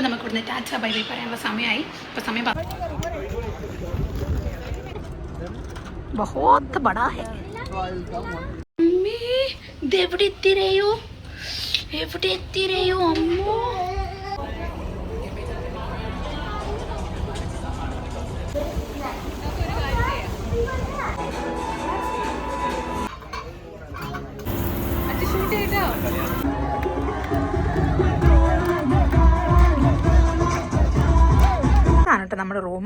അപ്പം നമുക്ക് ഇവിടുന്ന് ടാറ്റ ബൈ ബൈ പറയാനുള്ള സമയമായി. ഇപ്പം സമയം बहुत बड़ा है. എവിടെ എത്തിരയോ അമ്മോ. ഇതാണ് കേട്ടോ നമ്മുടെ റൂം.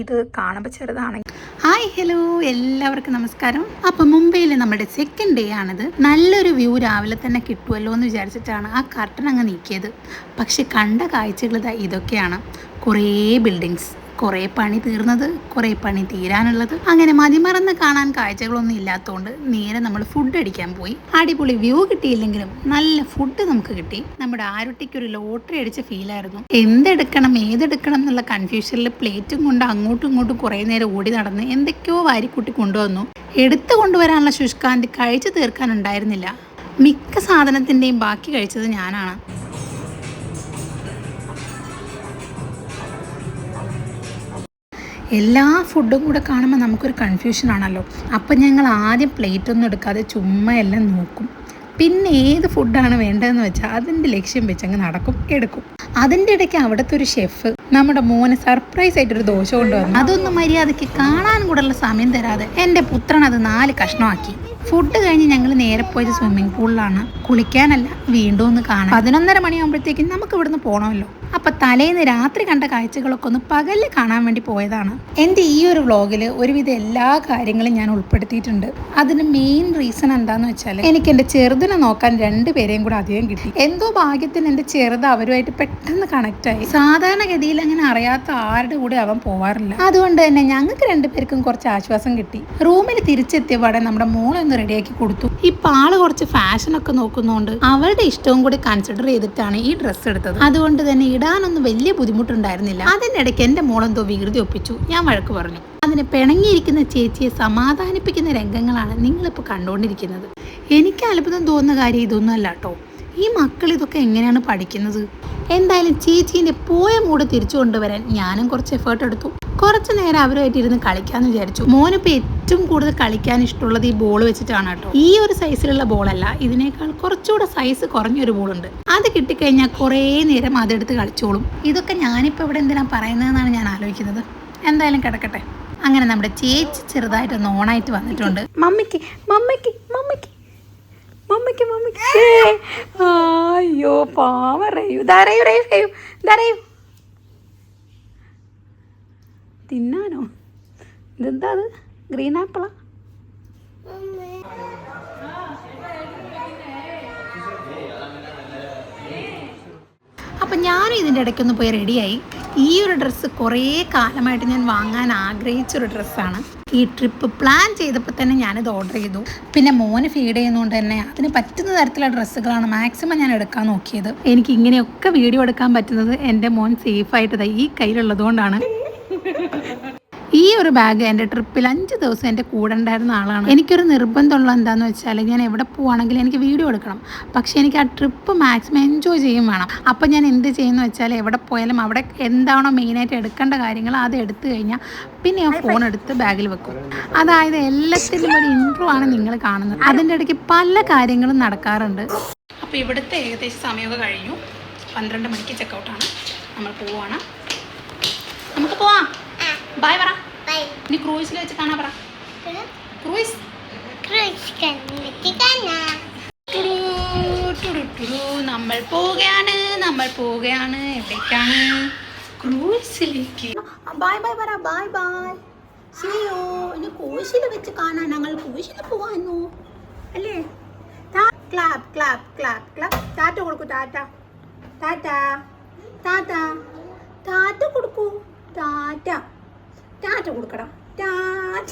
ഇത് കാണുമ്പോൾ ചെറുതാണെങ്കിൽ. ഹായ് ഹലോ എല്ലാവർക്കും നമസ്കാരം. അപ്പം മുംബൈയിൽ നമ്മുടെ സെക്കൻഡ് ഡേ ആണിത്. നല്ലൊരു വ്യൂ രാവിലെ തന്നെ കിട്ടുമല്ലോ എന്ന് വിചാരിച്ചിട്ടാണ് ആ കർട്ടൻ അങ്ങ് നീക്കിയത്. പക്ഷെ കണ്ട കാഴ്ചകൾ ഇതൊക്കെയാണ്. കുറേ ബിൽഡിങ്സ്, കുറേ പണി തീർന്നത്, കുറേ പണി തീരാനുള്ളത്, അങ്ങനെ മതിമറന്ന് കാണാൻ കാഴ്ചകളൊന്നും ഇല്ലാത്തതുകൊണ്ട് നേരെ നമ്മൾ ഫുഡ് അടിക്കാൻ പോയി. അടിപൊളി വ്യൂ കിട്ടിയില്ലെങ്കിലും നല്ല ഫുഡ് നമുക്ക് കിട്ടി. നമ്മുടെ ആരുട്ടിക്ക് ഒരു ലോട്ടറി അടിച്ച ഫീലായിരുന്നു. എന്തെടുക്കണം ഏതെടുക്കണം എന്നുള്ള കൺഫ്യൂഷനിൽ പ്ലേറ്റും കൊണ്ട് അങ്ങോട്ടും ഇങ്ങോട്ടും കുറേ നേരം ഓടി നടന്ന് എന്തൊക്കെയോ വാരിക്കൂട്ടി കൊണ്ടുവന്നു. എടുത്തു കൊണ്ടുവരാനുള്ള ശുഷ്കാന്തി കഴിച്ചു തീർക്കാനുണ്ടായിരുന്നില്ല. മിക്ക സാധനത്തിൻ്റെയും ബാക്കി കഴിച്ചത് ഞാനാണ്. എല്ലാ ഫുഡും കൂടെ കാണുമ്പോൾ നമുക്കൊരു കൺഫ്യൂഷൻ ആണല്ലോ. അപ്പം ഞങ്ങൾ ആദ്യം പ്ലേറ്റ് ഒന്നും എടുക്കാതെ ചുമ്മാ എല്ലാം നോക്കും. പിന്നെ ഏത് ഫുഡാണ് വേണ്ടതെന്ന് വെച്ചാൽ അതിൻ്റെ ലക്ഷ്യം വെച്ചങ്ങ് നടക്കും, എടുക്കും. അതിൻ്റെ ഇടയ്ക്ക് അവിടുത്തെ ഒരു ഷെഫ് നമ്മുടെ മോനെ സർപ്രൈസ് ആയിട്ടൊരു ദോശ കൊണ്ടുവന്നു. അതൊന്നും മര്യാദയ്ക്ക് കാണാൻ കൂടെയുള്ള സമയം തരാതെ എൻ്റെ പുത്രൻ അത് 4 കഷ്ണമാക്കി. ഫുഡ് കഴിഞ്ഞ് ഞങ്ങൾ നേരെ പോയത് സ്വിമ്മിംഗ് പൂളിലാണ്. കുളിക്കാനല്ല, വീണ്ടും ഒന്ന് കാണാൻ. 11:30 മണിയാകുമ്പോഴത്തേക്കും നമുക്ക് ഇവിടുന്ന് പോകണമല്ലോ. അപ്പം തലേന്ന് രാത്രി കണ്ട കാഴ്ചകളൊക്കെ ഒന്ന് പകലിൽ കാണാൻ വേണ്ടി പോയതാണ്. എൻ്റെ ഈ ഒരു വ്ളോഗിൽ ഒരുവിധം എല്ലാ കാര്യങ്ങളും ഞാൻ ഉൾപ്പെടുത്തിയിട്ടുണ്ട്. അതിന് മെയിൻ റീസൺ എന്താണെന്ന് വെച്ചാൽ എനിക്ക് എൻ്റെ ചെറുതിനെ നോക്കാൻ 2 പേരെയും കൂടെ അധികം കിട്ടി. എന്തോ ഭാഗ്യത്തിന് എൻ്റെ ചെറുത് അവരുമായിട്ട് പെട്ടെന്ന് കണക്റ്റായി. സാധാരണഗതിയിൽ അങ്ങനെ അറിയാത്ത ആരുടെ കൂടെ അവൻ പോവാറില്ല. അതുകൊണ്ട് തന്നെ ഞങ്ങൾക്ക് 2 പേർക്കും കുറച്ച് ആശ്വാസം കിട്ടി. റൂമിൽ തിരിച്ചെത്തിയ പാടെ നമ്മുടെ മോളൊന്ന് റെഡിയാക്കി കൊടുത്തു. ഇപ്പം ആള് കുറച്ച് ഫാഷനൊക്കെ നോക്കുന്നതുകൊണ്ട് അവളുടെ ഇഷ്ടവും കൂടി കൺസിഡർ ചെയ്തിട്ടാണ് ഈ ഡ്രസ്സ് എടുത്തത്. അതുകൊണ്ട് തന്നെ ഇടാനൊന്നും വലിയ ബുദ്ധിമുട്ടുണ്ടായിരുന്നില്ല. അതിനിടയ്ക്ക് എൻ്റെ മോളെന്തോ വികൃതി ഒപ്പിച്ചു. ഞാൻ വഴക്ക് പറഞ്ഞു. അതിന് പിണങ്ങിയിരിക്കുന്ന ചേച്ചിയെ സമാധാനിപ്പിക്കുന്ന രംഗങ്ങളാണ് നിങ്ങളിപ്പോൾ കണ്ടുകൊണ്ടിരിക്കുന്നത്. എനിക്ക് അത്ഭുതം തോന്നുന്ന കാര്യം ഇതൊന്നും അല്ല കേട്ടോ. ഈ മക്കൾ ഇതൊക്കെ എങ്ങനെയാണ് പഠിക്കുന്നത്? എന്തായാലും ചേച്ചീൻ്റെ പോയ മൂട് തിരിച്ചു കൊണ്ടുവരാൻ ഞാനും കുറച്ച് എഫേർട്ട് എടുത്തു. കുറച്ച് നേരം അവരുമായിട്ട് ഇരുന്ന് കളിക്കാമെന്ന് വിചാരിച്ചു. മോനിപ്പോൾ ഏറ്റവും കൂടുതൽ കളിക്കാൻ ഇഷ്ടമുള്ളത് ഈ ബോൾ വെച്ചിട്ടാണ് കേട്ടോ. ഈ ഒരു സൈസിലുള്ള ബോളല്ല, ഇതിനേക്കാൾ കുറച്ചുകൂടെ സൈസ് കുറഞ്ഞൊരു ബോളുണ്ട്. അത് കിട്ടിക്കഴിഞ്ഞാൽ കുറേ നേരം അതെടുത്ത് കളിച്ചോളും. ഇതൊക്കെ ഞാനിപ്പോൾ ഇവിടെ എന്തിനാണ് പറയുന്നതെന്നാണ് ഞാൻ ആലോചിക്കുന്നത്. എന്തായാലും കിടക്കട്ടെ. അങ്ങനെ നമ്മുടെ ചേച്ചി ചെറുതായിട്ട് ഓണായിട്ട് വന്നിട്ടുണ്ട്. മമ്മിക്ക് മമ്മിക്ക് മമ്മിക്ക് മമ്മിക്ക് മമ്മിക്ക് അയ്യോ പാവ റയൂ ധരയൂ റയൂ റയൂ ധരയൂ. തിന്നാനോ? ഇതെന്താ അത്? ഗ്രീൻ ആപ്പിളാ? അപ്പം ഞാനും ഇതിൻ്റെ ഇടയ്ക്കൊന്ന് പോയി റെഡിയായി. ഈ ഒരു ഡ്രസ്സ് കുറേ കാലമായിട്ട് ഞാൻ വാങ്ങാൻ ആഗ്രഹിച്ചൊരു ഡ്രസ്സാണ്. ഈ ട്രിപ്പ് പ്ലാൻ ചെയ്തപ്പോൾ തന്നെ ഞാനിത് ഓർഡർ ചെയ്തു. പിന്നെ മോന് ഫീഡ് ചെയ്യുന്നതുകൊണ്ട് തന്നെ അതിന് പറ്റുന്ന തരത്തിലുള്ള ഡ്രസ്സുകളാണ് മാക്സിമം ഞാൻ എടുക്കാൻ നോക്കിയത്. എനിക്ക് ഇങ്ങനെയൊക്കെ വീഡിയോ എടുക്കാൻ പറ്റുന്നത് എൻ്റെ മോൻ സേഫായിട്ട് ഈ കയ്യിലുള്ളതുകൊണ്ടാണ്. ഈ ഒരു ബാഗ് എൻ്റെ ട്രിപ്പിൽ 5 ദിവസം എൻ്റെ കൂടെ ഉണ്ടായിരുന്ന ആളാണ്. എനിക്കൊരു നിർബന്ധമുള്ള എന്താണെന്ന് വെച്ചാൽ ഞാൻ എവിടെ പോവുകയാണെങ്കിലും എനിക്ക് വീഡിയോ എടുക്കണം. പക്ഷേ എനിക്ക് ആ ട്രിപ്പ് മാക്സിമം എൻജോയ് ചെയ്യും വേണം. അപ്പം ഞാൻ എന്ത് ചെയ്യുമെന്ന് വെച്ചാൽ എവിടെ പോയാലും അവിടെ എന്താണോ മെയിനായിട്ട് എടുക്കേണ്ട കാര്യങ്ങൾ അത് എടുത്തു കഴിഞ്ഞാൽ പിന്നെ ആ ഫോൺ എടുത്ത് ബാഗിൽ വെക്കും. അതായത് എല്ലാത്തിനും ഒരു ഇൻട്രോ ആണ് നിങ്ങൾ കാണുന്നത്. അതിൻ്റെ ഇടയ്ക്ക് പല കാര്യങ്ങളും നടക്കാറുണ്ട്. അപ്പോൾ ഇവിടുത്തെ ഏകദേശം സമയമൊക്കെ കഴിഞ്ഞു. 12 മണിക്ക് ചെക്കൗട്ടാണ്. നമ്മൾ പോവാണ്. നമുക്ക് പോവാം. ബൈ പറ. ഇനി ക്രൂയിസിൽ വെച്ച് കാണാ പറ. ക്രൂയിസ് നമ്മൾ പോവുകയാണ്. എവിടേക്കാണ്? ക്രൂയിസിലേക്ക്. ബൈ ബൈ പറ. Bye bye. ശരിയോ? ഇനി ക്രൂയിസിൽ വെച്ച് കാണാൻ ഞങ്ങൾ ക്രൂയിസിൽ പോവാന്നു അല്ലേ? Clap clap clap clap. Tata കൊടുക്കൂ. ടാറ്റ ടാറ്റ ടാറ്റ ടാറ്റ കൊടുക്കൂ. ടാറ്റ ടാറ്റ കൊടുക്കടാ. ടാറ്റ.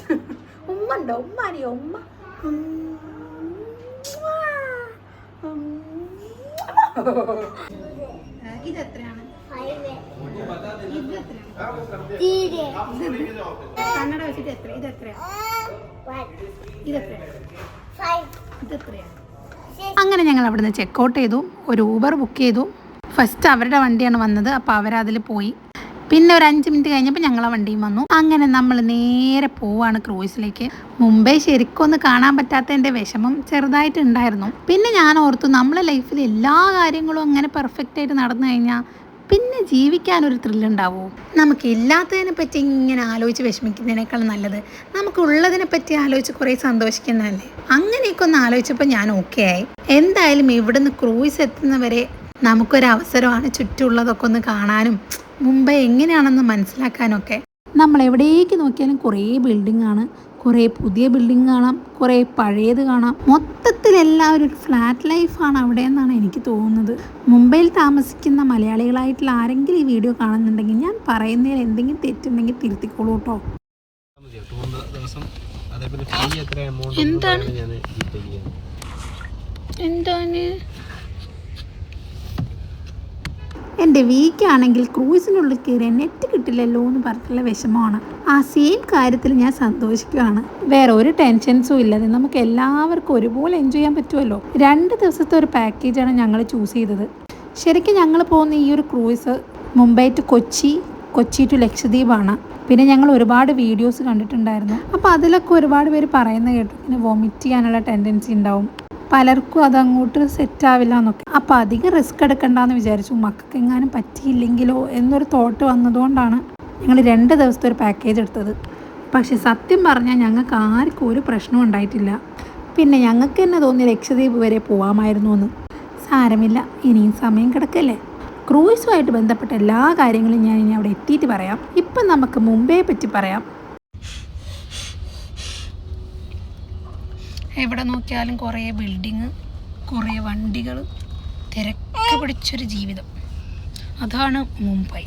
ഉമ്മ ഉണ്ടോ? ഉമ്മ അറിയോ? ഉമ്മ ഇതെത്രയാണ്? കണ്ണട വെച്ചിട്ട് എത്ര? ഇതെത്രയാ? ഇതെത്രയാ? അങ്ങനെ ഞങ്ങൾ അവിടുന്ന് ചെക്കൗട്ട് ചെയ്തു. ഒരു ഊബർ ബുക്ക് ചെയ്തു. ഫസ്റ്റ് അവരുടെ വണ്ടിയാണ് വന്നത്. അപ്പോൾ അവരതിൽ പോയി. പിന്നെ ഒരു 5 മിനിറ്റ് കഴിഞ്ഞപ്പോൾ ഞങ്ങളെ വണ്ടിയും വന്നു. അങ്ങനെ നമ്മൾ നേരെ പോവാണ് ക്രൂയിസിലേക്ക്. മുംബൈ ശരിക്കും ഒന്ന് കാണാൻ പറ്റാത്തതിൻ്റെ വിഷമം ചെറുതായിട്ടുണ്ടായിരുന്നു. പിന്നെ ഞാൻ ഓർത്തു, നമ്മളെ ലൈഫിൽ എല്ലാ കാര്യങ്ങളും അങ്ങനെ പെർഫെക്റ്റ് ആയിട്ട് നടന്നു കഴിഞ്ഞാൽ പിന്നെ ജീവിക്കാനൊരു ത്രില്ലുണ്ടാവുമോ? നമുക്ക് ഇല്ലാത്തതിനെ പറ്റി ഇങ്ങനെ ആലോചിച്ച് വിഷമിക്കുന്നതിനേക്കാൾ നല്ലത് നമുക്കുള്ളതിനെ പറ്റി ആലോചിച്ച് കുറേ സന്തോഷിക്കുന്നതല്ലേ. അങ്ങനെയൊക്കെ ഒന്ന് ആലോചിച്ചപ്പോൾ ഞാൻ ഓക്കെ ആയി. എന്തായാലും ഇവിടുന്ന് ക്രൂയിസ് എത്തുന്നവരെ നമുക്കൊരവസരമാണ് ചുറ്റുമുള്ളതൊക്കെ ഒന്ന് കാണാനും മുംബൈ എങ്ങനെയാണെന്ന് മനസ്സിലാക്കാനൊക്കെ. നമ്മൾ എവിടേക്ക് നോക്കിയാലും കുറേ ബിൽഡിംഗ് ആണ്. കുറേ പുതിയ ബിൽഡിംഗ് കാണാം, കുറേ പഴയത് കാണാം. മൊത്തത്തിൽ എല്ലാവരും ഒരു ഫ്ലാറ്റ് ലൈഫാണ് അവിടെ എന്നാണ് എനിക്ക് തോന്നുന്നത്. മുംബൈയിൽ താമസിക്കുന്ന മലയാളികളായിട്ടുള്ള ആരെങ്കിലും ഈ വീഡിയോ കാണുന്നുണ്ടെങ്കിൽ ഞാൻ പറയുന്നതിൽ എന്തെങ്കിലും തെറ്റുണ്ടെങ്കിൽ തിരുത്തിക്കോളൂ കേട്ടോ. എന്താണ് എൻ്റെ വീക്കാണെങ്കിൽ ക്രൂസിനുള്ളിൽ കയറിയ നെറ്റ് കിട്ടില്ലല്ലോ എന്ന് പറഞ്ഞിട്ടുള്ള വിഷമമാണ്. ആ സെയിം കാര്യത്തിൽ ഞാൻ സന്തോഷിക്കുകയാണ്. വേറെ ഒരു ടെൻഷൻസും ഇല്ലാതെ നമുക്ക് എല്ലാവർക്കും ഒരുപോലെ എൻജോയ് ചെയ്യാൻ പറ്റുമല്ലോ. 2 ദിവസത്തെ ഒരു പാക്കേജാണ് ഞങ്ങൾ ചൂസ് ചെയ്തത്. ശരിക്കും ഞങ്ങൾ പോകുന്ന ഈ ഒരു cruise Mumbai to Kochi, Kochi to ലക്ഷദ്വീപാണ്. പിന്നെ ഞങ്ങൾ ഒരുപാട് വീഡിയോസ് കണ്ടിട്ടുണ്ടായിരുന്നു. അപ്പോൾ അതിലൊക്കെ ഒരുപാട് പേര് പറയുന്നത് കേട്ടു, ഇങ്ങനെ വോമിറ്റ് ചെയ്യാനുള്ള ടെൻഡൻസി ഉണ്ടാവും, പലർക്കും അതങ്ങോട്ട് സെറ്റാവില്ല എന്നൊക്കെ. അപ്പോൾ അധികം റിസ്ക് എടുക്കണ്ടെന്ന് വിചാരിച്ചു. മക്കൾക്ക് എങ്ങാനും പറ്റിയില്ലെങ്കിലോ എന്നൊരു തോട്ട് വന്നതുകൊണ്ടാണ് ഞങ്ങൾ 2 ദിവസത്തെ ഒരു പാക്കേജ് എടുത്തത്. പക്ഷേ സത്യം പറഞ്ഞാൽ ഞങ്ങൾക്ക് ആർക്കും ഒരു പ്രശ്നവും ഉണ്ടായിട്ടില്ല. പിന്നെ ഞങ്ങൾക്ക് തന്നെ തോന്നി ലക്ഷദ്വീപ് വരെ പോകാമായിരുന്നു എന്ന്. സാരമില്ല, ഇനിയും സമയം കിടക്കല്ലേ. ക്രൂയിസുമായിട്ട് ബന്ധപ്പെട്ട എല്ലാ കാര്യങ്ങളും ഞാൻ ഇനി അവിടെ എത്തിയിട്ട് പറയാം. ഇപ്പം നമുക്ക് മുംബൈയെ പറ്റി പറയാം. എവിടെ നോക്കിയാലും കുറേ ബിൽഡിങ്, കുറേ വണ്ടികൾ, തിരക്ക് പിടിച്ചൊരു ജീവിതം. അതാണ് മുംബൈ.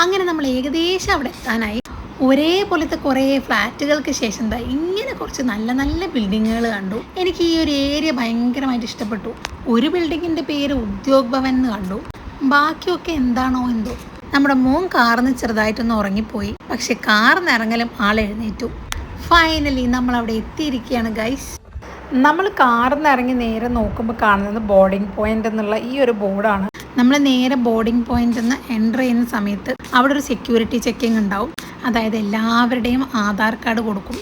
അങ്ങനെ നമ്മൾ ഏകദേശം അവിടെ എത്താനായി. ഒരേപോലത്തെ കുറേ ഫ്ലാറ്റുകൾക്ക് ശേഷം എന്താ ഇങ്ങനെ കുറച്ച് നല്ല നല്ല ബിൽഡിങ്ങുകൾ കണ്ടു. എനിക്ക് ഈ ഒരു ഏരിയ ഭയങ്കരമായിട്ട് ഇഷ്ടപ്പെട്ടു. ഒരു ബിൽഡിങ്ങിൻ്റെ പേര് ഉദ്യോഗ് ഭവൻ എന്ന് കണ്ടു. ബാക്കിയൊക്കെ എന്താണോ എന്തോ. നമ്മുടെ മോൻ കാറിന്ന് ചെറുതായിട്ടൊന്ന് ഉറങ്ങിപ്പോയി. പക്ഷെ കാറിന്ന് ഇറങ്ങലും ആൾ എഴുന്നേറ്റു. ഫൈനലി നമ്മൾ അവിടെ എത്തിയിരിക്കുകയാണ് ഗൈസ്. നമ്മൾ കാറിൽ നിന്ന് ഇറങ്ങി നേരെ നോക്കുമ്പോൾ കാണുന്നത് ബോർഡിംഗ് പോയിന്റ് എന്നുള്ള ഈ ഒരു ബോർഡാണ്. നമ്മൾ നേരെ ബോർഡിംഗ് പോയിന്റ് എന്ന് എൻ്റർ ചെയ്യുന്ന സമയത്ത് അവിടെ ഒരു സെക്യൂരിറ്റി ചെക്കിങ് ഉണ്ടാവും. അതായത് എല്ലാവരുടെയും ആധാർ കാർഡ് കൊടുക്കും.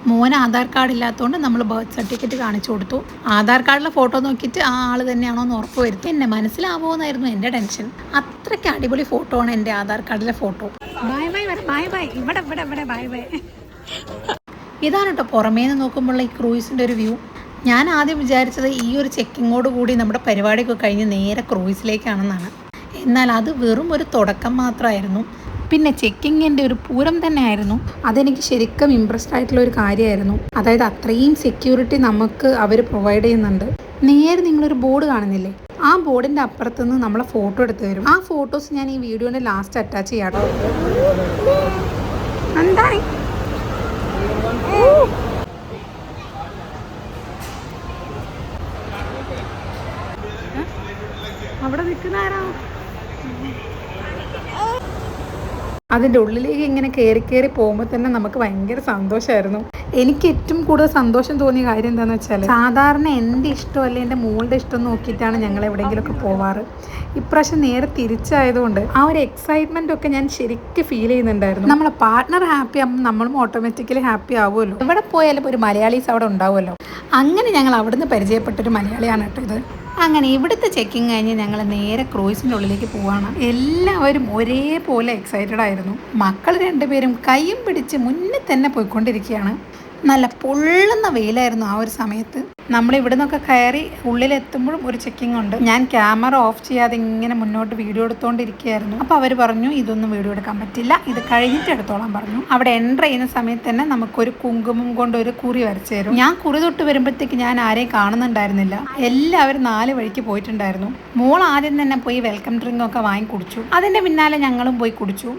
മോന് ആധാർ കാർഡ് ഇല്ലാത്തതുകൊണ്ട് നമ്മൾ ബർത്ത് സർട്ടിഫിക്കറ്റ് കാണിച്ചു കൊടുത്തു. ആധാർ കാർഡിലെ ഫോട്ടോ നോക്കിയിട്ട് ആ ആൾ തന്നെയാണോ എന്ന് ഉറപ്പ് വരുത്തി. എന്നെ മനസ്സിലാവുമോ എന്നായിരുന്നു എൻ്റെ ടെൻഷൻ. അത്രയ്ക്ക് അടിപൊളി ഫോട്ടോ ആണ് എൻ്റെ ആധാർ കാർഡിലെ photo. Bye bye bye bye ഇവിടെ ഇവിടെ ഇവിടെ ബൈ ബൈ. ഇതാണ് കേട്ടോ പുറമേ നിന്ന് നോക്കുമ്പോഴുള്ള ഈ ക്രൂയിസിൻ്റെ ഒരു വ്യൂ. ഞാൻ ആദ്യം വിചാരിച്ചത് ഈ ഒരു ചെക്കിങ്ങോട് കൂടി നമ്മുടെ പരിപാടിയൊക്കെ കഴിഞ്ഞ് നേരെ ക്രൂയിസിലേക്കാണെന്നാണ്. എന്നാൽ അത് വെറും ഒരു തുടക്കം മാത്രമായിരുന്നു. പിന്നെ ചെക്കിങ്ങിൻ്റെ ഒരു പൂരം തന്നെ ആയിരുന്നു. അതെനിക്ക് ശരിക്കും ഇമ്പ്രസ്ഡ് ആയിട്ടുള്ള ഒരു കാര്യമായിരുന്നു. അതായത് അത്രയും സെക്യൂരിറ്റി നമുക്ക് അവർ പ്രൊവൈഡ് ചെയ്യുന്നുണ്ട്. നേരെ നിങ്ങളൊരു ബോർഡ് കാണുന്നില്ലേ, ആ ബോർഡിൻ്റെ അപ്പുറത്തുനിന്ന് നമ്മളെ ഫോട്ടോ എടുത്ത് തരും. ആ ഫോട്ടോസ് ഞാൻ ഈ വീഡിയോൻ്റെ ലാസ്റ്റ് അറ്റാച്ച് ചെയ്യാട്ടോ. എന്തായി അവിടെ നിൽക്കുന്ന അതിൻ്റെ ഉള്ളിലേക്ക് ഇങ്ങനെ കയറി പോകുമ്പോൾ തന്നെ നമുക്ക് ഭയങ്കര സന്തോഷമായിരുന്നു. എനിക്ക് ഏറ്റവും കൂടുതൽ സന്തോഷം തോന്നിയ കാര്യം എന്താണെന്ന് വെച്ചാൽ, സാധാരണ എൻ്റെ ഇഷ്ടമല്ല എൻ്റെ മോളുടെ ഇഷ്ടം നോക്കിയിട്ടാണ് ഞങ്ങൾ എവിടെയെങ്കിലുമൊക്കെ പോവാറ്. ഇപ്രാവശ്യം നേരെ തിരിച്ചായതുകൊണ്ട് ആ ഒരു എക്സൈറ്റ്മെൻ്റ് ഒക്കെ ഞാൻ ശരിക്കും ഫീൽ ചെയ്യുന്നുണ്ടായിരുന്നു. നമ്മളെ പാർട്ട്ണർ ഹാപ്പി ആകുമ്പോൾ നമ്മളും ഓട്ടോമാറ്റിക്കലി ഹാപ്പി ആവുമല്ലോ. എവിടെ പോയാലും ഒരു മലയാളീസ് അവിടെ ഉണ്ടാവുമല്ലോ. അങ്ങനെ ഞങ്ങൾ അവിടുന്ന് പരിചയപ്പെട്ടൊരു മലയാളിയാണ് കേട്ടോ ഇത്. അങ്ങനെ ഇവിടുത്തെ ചെക്കിങ് കഴിഞ്ഞ് ഞങ്ങൾ നേരെ ക്രൂയിസിൻ്റെ ഉള്ളിലേക്ക് പോവാണ്. എല്ലാവരും ഒരേപോലെ എക്സൈറ്റഡ് ആയിരുന്നു. മക്കൾ 2 പേരും കൈയും പിടിച്ച് മുന്നിൽ തന്നെ പോയിക്കൊണ്ടിരിക്കുകയാണ്. നല്ല പൊള്ളുന്ന വെയിലായിരുന്നു ആ ഒരു സമയത്ത്. നമ്മൾ ഇവിടെ നിന്നൊക്കെ കയറി ഉള്ളിലെത്തുമ്പോഴും ഒരു ചെക്കിംഗ് ഉണ്ട്. ഞാൻ ക്യാമറ ഓഫ് ചെയ്യാതെ ഇങ്ങനെ മുന്നോട്ട് വീഡിയോ എടുത്തുകൊണ്ടിരിക്കുകയായിരുന്നു. അപ്പോൾ അവർ പറഞ്ഞു ഇതൊന്നും വീഡിയോ എടുക്കാൻ പറ്റില്ല, ഇത് കഴിഞ്ഞിട്ട് എടുത്തോളാൻ പറഞ്ഞു. അവിടെ എൻ്റർ ചെയ്യുന്ന സമയത്ത് തന്നെ നമുക്കൊരു കുങ്കുമം കൊണ്ട് ഒരു കുറി വരച്ചു തരും. ഞാൻ കുറി തൊട്ട് വരുമ്പോഴത്തേക്ക് ഞാൻ ആരെയും കാണുന്നുണ്ടായിരുന്നില്ല. എല്ലാവരും 4 വഴിക്ക് പോയിട്ടുണ്ടായിരുന്നു. മോൾ ആദ്യം തന്നെ പോയി വെൽക്കം ഡ്രിങ്ക് ഒക്കെ വാങ്ങി കുടിച്ചു. അതിൻ്റെ പിന്നാലെ ഞങ്ങളും പോയി കുടിച്ചു.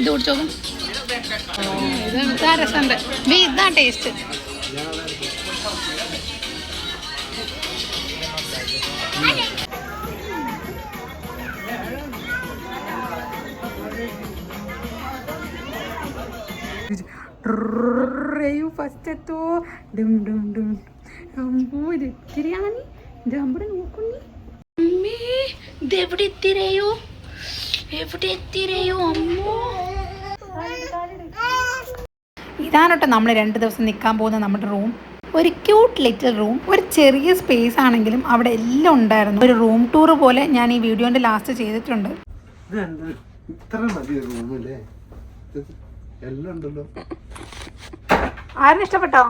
ഇത് കുടിച്ചോക്കും, ഇതാ രസമുണ്ട്, ഇതാ ടേസ്റ്റ്. ഫസ്റ്റ് എത്തോ ഡും ഡും ഡും ബിരിയാണി നോക്കണി. എവിടെ എത്തിരയോ അമ്മോ. ഇതാണ് കേട്ടോ നമ്മൾ 2 ദിവസം നിൽക്കാൻ പോകുന്ന നമ്മുടെ റൂം. ഒരു ക്യൂട്ട് ലിറ്റിൽ റൂം, ഒരു ചെറിയ സ്പേസ് ആണെങ്കിലും അവിടെ എല്ലാം ഉണ്ടായിരുന്നു. ഒരു റൂം ടൂർ പോലെ ഞാൻ ഈ വീഡിയോന്റെ ലാസ്റ്റ് ചെയ്തിട്ടുണ്ട്. ആരും ഇഷ്ടപ്പെട്ടോ?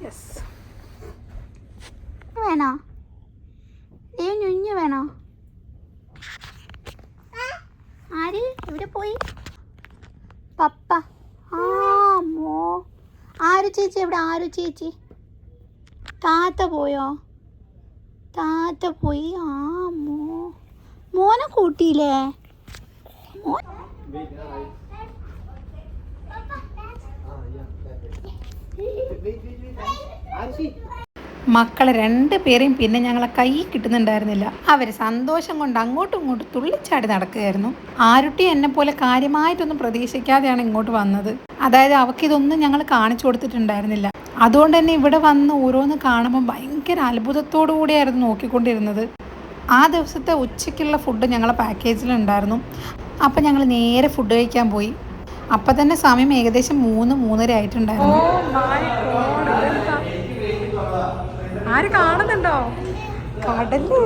യെസ്. വേണോ? വേണോ? ആര് എവിടെ പോയി? പപ്പ. മോ ആരു ചേച്ചി എവിടെ? ആരു ചേച്ചി? താത്ത പോയോ? താത്ത പോയി. മോനെ കൂട്ടിയില്ലേ? മോൻ മക്കളെ 2 പേരെയും പിന്നെ ഞങ്ങളെ കൈ കിട്ടുന്നുണ്ടായിരുന്നില്ല. അവർ സന്തോഷം കൊണ്ട് അങ്ങോട്ടും ഇങ്ങോട്ടും തുള്ളിച്ചാടി നടക്കുകയായിരുന്നു. ആരുട്ടി എന്നെ പോലെ കാര്യമായിട്ടൊന്നും പ്രതീക്ഷിക്കാതെയാണ് ഇങ്ങോട്ട് വന്നത്. അതായത് അവൾക്കിതൊന്നും ഞങ്ങൾ കാണിച്ചു കൊടുത്തിട്ടുണ്ടായിരുന്നില്ല. അതുകൊണ്ട് തന്നെ ഇവിടെ വന്ന് ഓരോന്ന് കാണുമ്പോൾ ഭയങ്കര അത്ഭുതത്തോടു കൂടിയായിരുന്നു നോക്കിക്കൊണ്ടിരുന്നത്. ആ ദിവസത്തെ ഉച്ചയ്ക്കുള്ള ഫുഡ് ഞങ്ങളെ പാക്കേജിലുണ്ടായിരുന്നു. അപ്പം ഞങ്ങൾ നേരെ ഫുഡ് കഴിക്കാൻ പോയി. അപ്പം തന്നെ സമയം ഏകദേശം 3-3:30 ആയിട്ടുണ്ടായിരുന്നു. ആര് കാണുന്നുണ്ടോ? കടല്.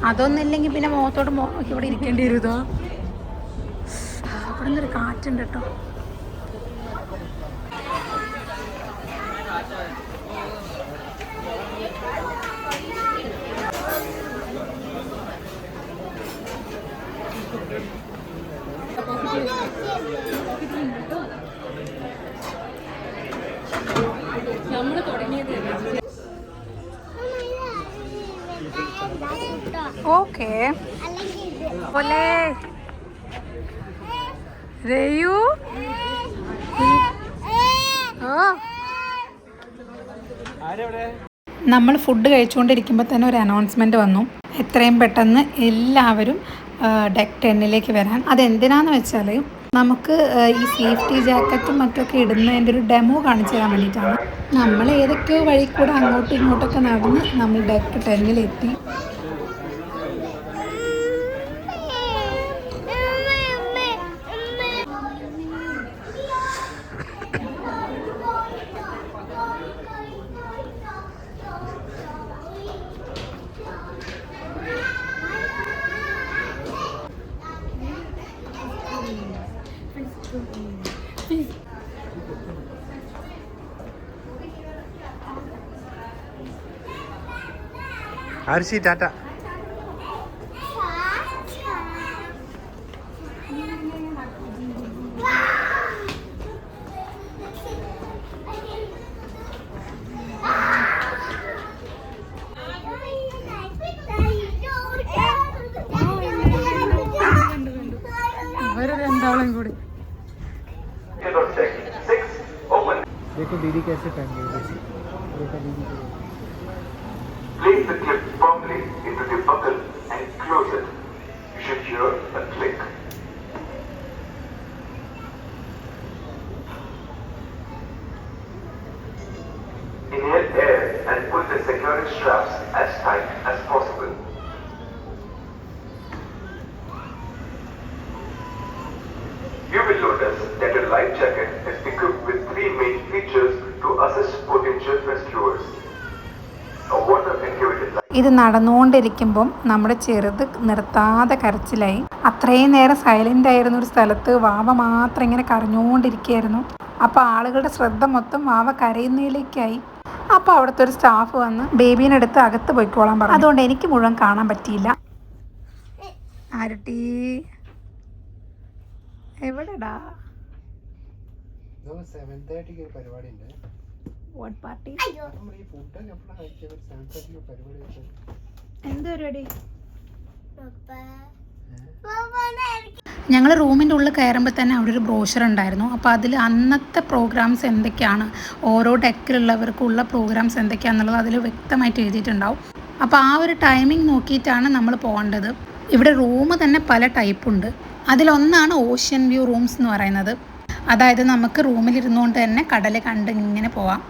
അതൊന്നില്ലെങ്കിൽ പിന്നെ മുഖത്തോട് നോക്കി ഇവിടെ ഇരിക്കേണ്ടി വരുതോ. അവിടെ നിന്നൊരു കാറ്റുണ്ട് കേട്ടോ. നമ്മൾ തുടങ്ങിയത് ഓക്കെ പോലെ രയു. നമ്മൾ ഫുഡ് കഴിച്ചുകൊണ്ടിരിക്കുമ്പോൾ തന്നെ ഒരു അനൗൺസ്മെൻറ്റ് വന്നു. എത്രയും പെട്ടെന്ന് എല്ലാവരും ഡെക്ക് 10ലേക്ക് വരാൻ. അതെന്തിനാന്ന് വെച്ചാൽ നമുക്ക് ഈ സേഫ്റ്റി ജാക്കറ്റും മറ്റൊക്കെ ഇടുന്നതിൻ്റെ ഒരു ഡെമോ കാണിച്ചു തരാൻ വേണ്ടിയിട്ടാണ്. നമ്മൾ ഏതൊക്കെയോ വഴി കൂടെ അങ്ങോട്ടും ഇങ്ങോട്ടൊക്കെ നടന്ന് നമ്മൾ ഡെക്ക് 10ലെത്തി. ആർഷി ടാറ്റ. രണ്ടാളും കൂടി देखो दीदी कैसे पहन गई। देखो दीदी को Place the clip firmly into the buckle and close it. You should hear a click. Inhale air and pull the securing straps as tight as possible. You will notice that your life jacket is equipped with 3 main features to assist potential rescuers. ഇത് നടന്നുകൊണ്ടിരിക്കുമ്പം നമ്മുടെ ചെറുത് നിർത്താതെ കരച്ചിലായി. അത്രയും നേരം silent ആയിരുന്ന ഒരു സ്ഥലത്ത് വാവ മാത്രം ഇങ്ങനെ കരഞ്ഞുകൊണ്ടിരിക്കുകയായിരുന്നു. അപ്പോൾ ആളുകളുടെ ശ്രദ്ധ മൊത്തം വാവ കരയുന്നതിലേക്കായി. അപ്പോൾ അവിടുത്തെ ഒരു സ്റ്റാഫ് വന്ന് ബേബീനെ എടുത്ത് അകത്ത് പോയിക്കോളാൻ പറഞ്ഞു. അതുകൊണ്ട് എനിക്ക് മുഴുവൻ കാണാൻ പറ്റിയില്ല. ആരുട്ടി എവിടെടാ? 7:30 ഒരു പരിപാടി ഉണ്ട്. What party? നമ്മൾ ഈ ഫുഡൊക്കെ എപ്പോഴാണ് കഴിച്ചത്? 7:30 പരിപാടി വെച്ചത്. എന്ത് പരിപാടി? ഞങ്ങൾ റൂമിൻ്റെ ഉള്ളിൽ കയറുമ്പോൾ തന്നെ അവിടെ ഒരു ബ്രോഷർ ഉണ്ടായിരുന്നു. അപ്പോൾ അതിൽ അന്നത്തെ പ്രോഗ്രാംസ് എന്തൊക്കെയാണ്, ഓരോ ഡെക്കിലുള്ളവർക്കുള്ള പ്രോഗ്രാംസ് എന്തൊക്കെയാണെന്നുള്ളത് അതിൽ വ്യക്തമായിട്ട് എഴുതിയിട്ടുണ്ടാവും. അപ്പോൾ ആ ഒരു ടൈമിംഗ് നോക്കിയിട്ടാണ് നമ്മൾ പോകേണ്ടത്. ഇവിടെ റൂം തന്നെ പല ടൈപ്പുണ്ട്. അതിലൊന്നാണ് ഓഷ്യൻ വ്യൂ റൂംസ് എന്ന് പറയുന്നത്. അതായത് നമുക്ക് റൂമിലിരുന്നുകൊണ്ട് തന്നെ കടൽ കണ്ട് ഇങ്ങനെ പോവാം.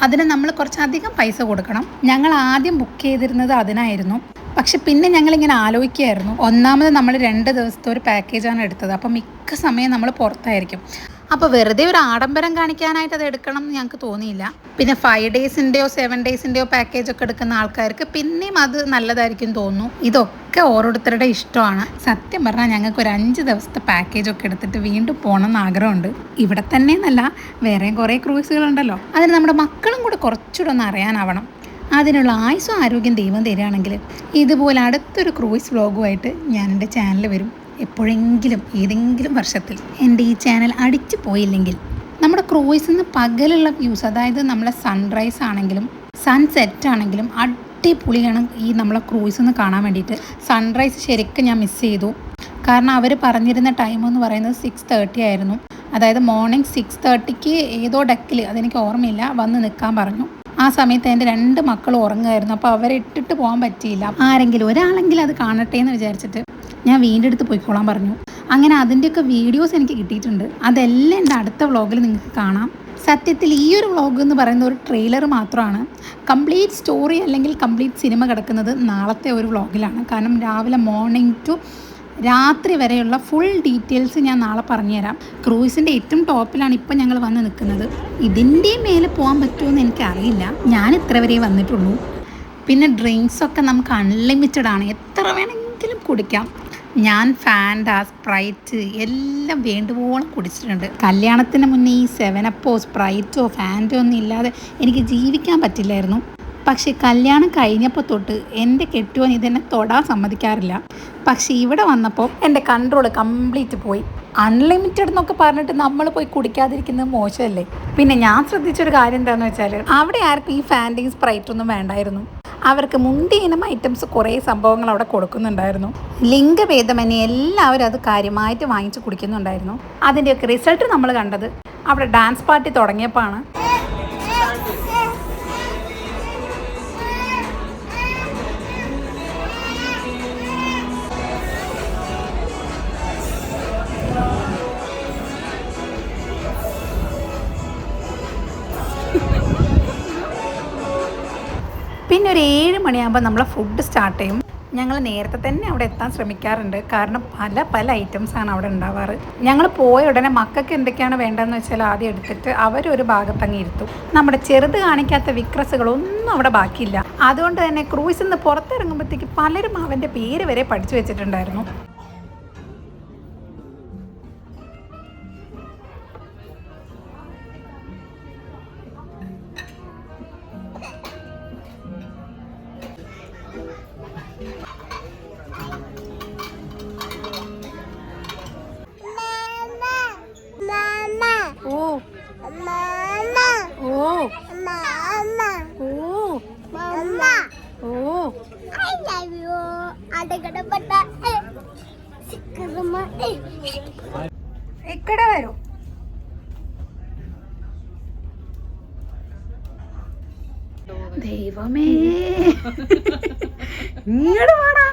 അതിന് നമ്മൾ കുറച്ചധികം പൈസ കൊടുക്കണം. ഞങ്ങൾ ആദ്യം ബുക്ക് ചെയ്തിരുന്നത് അതിനായിരുന്നു. പക്ഷെ പിന്നെ ഞങ്ങളിങ്ങനെ ആലോചിക്കുകയായിരുന്നു. ഒന്നാമത് നമ്മൾ 2 ദിവസത്തെ ഒരു പാക്കേജാണ് എടുത്തത്. അപ്പോൾ മിക്ക സമയം നമ്മൾ പുറത്തായിരിക്കും. അപ്പോൾ വെറുതെ ഒരു ആഡംബരം കാണിക്കാനായിട്ട് അത് എടുക്കണം എന്ന് ഞങ്ങൾക്ക് തോന്നിയില്ല. പിന്നെ 5 ഡേയ്സിൻ്റെയോ 7 ഡേയ്സിൻ്റെയോ പാക്കേജൊക്കെ എടുക്കുന്ന ആൾക്കാർക്ക് പിന്നെയും അത് നല്ലതായിരിക്കും തോന്നുന്നു. ഇതൊക്കെ ഓരോരുത്തരുടെ ഇഷ്ടമാണ്. സത്യം പറഞ്ഞാൽ ഞങ്ങൾക്ക് ഒരു 5 ദിവസത്തെ പാക്കേജൊക്കെ എടുത്തിട്ട് വീണ്ടും പോകണമെന്ന് ആഗ്രഹമുണ്ട്. ഇവിടെ തന്നെ എന്നല്ല, വേറെയും കുറേ ക്രൂസുകളുണ്ടല്ലോ. അതിന് നമ്മുടെ മക്കളും കൂടെ കുറച്ചുകൂടെ ഒന്ന് അറിയാനാവണം. അതിനുള്ള ആയുസ്സും ആരോഗ്യം ദൈവം തരികയാണെങ്കിൽ ഇതുപോലെ അടുത്തൊരു ക്രൂയിസ് വ്ലോഗുമായിട്ട് ഞാൻ എൻ്റെ ചാനൽ വരും. എപ്പോഴെങ്കിലും ഏതെങ്കിലും വർഷത്തിൽ എൻ്റെ ഈ ചാനൽ അടിച്ചു പോയില്ലെങ്കിൽ നമ്മുടെ ക്രൂയിസിൽ നിന്ന് പകലുള്ള വ്യൂസ്, അതായത് നമ്മളെ സൺറൈസ് ആണെങ്കിലും സൺസെറ്റ് ആണെങ്കിലും അടിപൊളിയാണ് ഈ നമ്മളെ ക്രൂയിസിൽ നിന്ന് കാണാൻ വേണ്ടിയിട്ട്. സൺറൈസ് ശരിക്കും ഞാൻ മിസ് ചെയ്തു. കാരണം അവർ പറഞ്ഞിരുന്ന ടൈം എന്ന് പറയുന്നത് 6:30 ആയിരുന്നു. അതായത് മോർണിംഗ് 6:30ക്ക് ഏതോ ഡെക്കിൽ, അതെനിക്ക് ഓർമ്മയില്ല, വന്ന് നിൽക്കാൻ പറഞ്ഞു. ആ സമയത്ത് എൻ്റെ 2 മക്കൾ ഉറങ്ങുമായിരുന്നു. അപ്പോൾ അവരെ ഇട്ടിട്ട് പോകാൻ പറ്റിയില്ല. ആരെങ്കിലും ഒരാളെങ്കിലും അത് കാണട്ടെ എന്ന് വിചാരിച്ചിട്ട് ഞാൻ വീണ്ടും എടുത്ത് പോയിക്കോളാൻ പറഞ്ഞു. അങ്ങനെ അതിൻ്റെയൊക്കെ വീഡിയോസ് എനിക്ക് കിട്ടിയിട്ടുണ്ട്. അതെല്ലാം എൻ്റെ അടുത്ത വ്ളോഗിൽ നിങ്ങൾക്ക് കാണാം. സത്യത്തിൽ ഈ ഒരു വ്ളോഗ് എന്ന് പറയുന്ന ഒരു ട്രെയിലർ മാത്രമാണ്. കംപ്ലീറ്റ് സ്റ്റോറി അല്ലെങ്കിൽ കംപ്ലീറ്റ് സിനിമ കിടക്കുന്നത് നാളത്തെ ഒരു വ്ളോഗിലാണ്. കാരണം രാവിലെ മോർണിംഗ് ടു രാത്രി വരെയുള്ള ഫുൾ ഡീറ്റെയിൽസ് ഞാൻ നാളെ പറഞ്ഞുതരാം. ക്രൂയിസിൻ്റെ ഏറ്റവും ടോപ്പിലാണ് ഇപ്പം ഞങ്ങൾ വന്ന് നിൽക്കുന്നത്. ഇതിൻ്റെ മേലെ പോകാൻ പറ്റുമെന്ന് എനിക്കറിയില്ല. ഞാൻ ഇത്ര വരെ വന്നിട്ടുള്ളൂ. പിന്നെ ഡ്രിങ്ക്സൊക്കെ നമുക്ക് അൺലിമിറ്റഡ് ആണ്, എത്ര വേണമെങ്കിലും കുടിക്കാം. ഞാൻ ഫാൻഡ, സ്പ്രൈറ്റ് എല്ലാം വേണ്ടുവോളം കുടിച്ചിട്ടുണ്ട്. കല്യാണത്തിന് മുന്നേ ഈ 7-അപ്പോ സ്പ്രൈറ്റോ ഫാൻഡോ ഒന്നും ഇല്ലാതെ എനിക്ക് ജീവിക്കാൻ പറ്റില്ലായിരുന്നു. പക്ഷേ കല്യാണം കഴിഞ്ഞപ്പോൾ തൊട്ട് എൻ്റെ കെട്ടുവാൻ ഇതെന്നെ തൊടാൻ സമ്മതിക്കാറില്ല. പക്ഷേ ഇവിടെ വന്നപ്പോൾ എൻ്റെ കൺട്രോൾ കംപ്ലീറ്റ് പോയി. അൺലിമിറ്റഡ് എന്നൊക്കെ പറഞ്ഞിട്ട് നമ്മൾ പോയി കുടിക്കാതിരിക്കുന്നത് മോശമല്ലേ. പിന്നെ ഞാൻ ശ്രദ്ധിച്ചൊരു കാര്യം എന്താണെന്ന് വെച്ചാൽ അവിടെ ആർക്കും ഈ ഫാൻഡയും സ്പ്രൈറ്റൊന്നും വേണ്ടായിരുന്നു. അവർക്ക് മുന്തിയ ഇനം ഐറ്റംസ് കുറേ സംഭവങ്ങൾ അവിടെ കൊടുക്കുന്നുണ്ടായിരുന്നു. ലിംഗഭേദമന്യേ എല്ലാവരും അത് കാര്യമായിട്ട് വാങ്ങിച്ച് കുടിക്കുന്നുണ്ടായിരുന്നു. അതിൻ്റെയൊക്കെ റിസൾട്ട് നമ്മൾ കണ്ടത് അവിടെ ഡാൻസ് പാർട്ടി തുടങ്ങിയപ്പോഴാണ്. പിന്നെ ഒരു 7 മണിയാകുമ്പോൾ നമ്മളെ ഫുഡ് സ്റ്റാർട്ട് ചെയ്യും. ഞങ്ങൾ നേരത്തെ തന്നെ അവിടെ എത്താൻ ശ്രമിക്കാറുണ്ട്. കാരണം പല ഐറ്റംസാണ് അവിടെ ഉണ്ടാവാറ്. ഞങ്ങൾ പോയ ഉടനെ മക്കൾക്ക് എന്തൊക്കെയാണ് വേണ്ടതെന്ന് വെച്ചാൽ ആദ്യം എടുത്തിട്ട് അവരൊരു ഭാഗത്തങ്ങ് ഇരുത്തും. നമ്മുടെ ചെറുത് കാണിക്കാത്ത വിക്രസുകളൊന്നും അവിടെ ബാക്കിയില്ല. അതുകൊണ്ട് തന്നെ ക്രൂയിസിൽ നിന്ന് പുറത്തിറങ്ങുമ്പോഴത്തേക്ക് പലരും അവൻ്റെ പേര് വരെ പഠിച്ചു വെച്ചിട്ടുണ്ടായിരുന്നു. ఇక్కడ വരൂ. ദൈവമേ, ഇങ്ങോട്ട് വാടാ.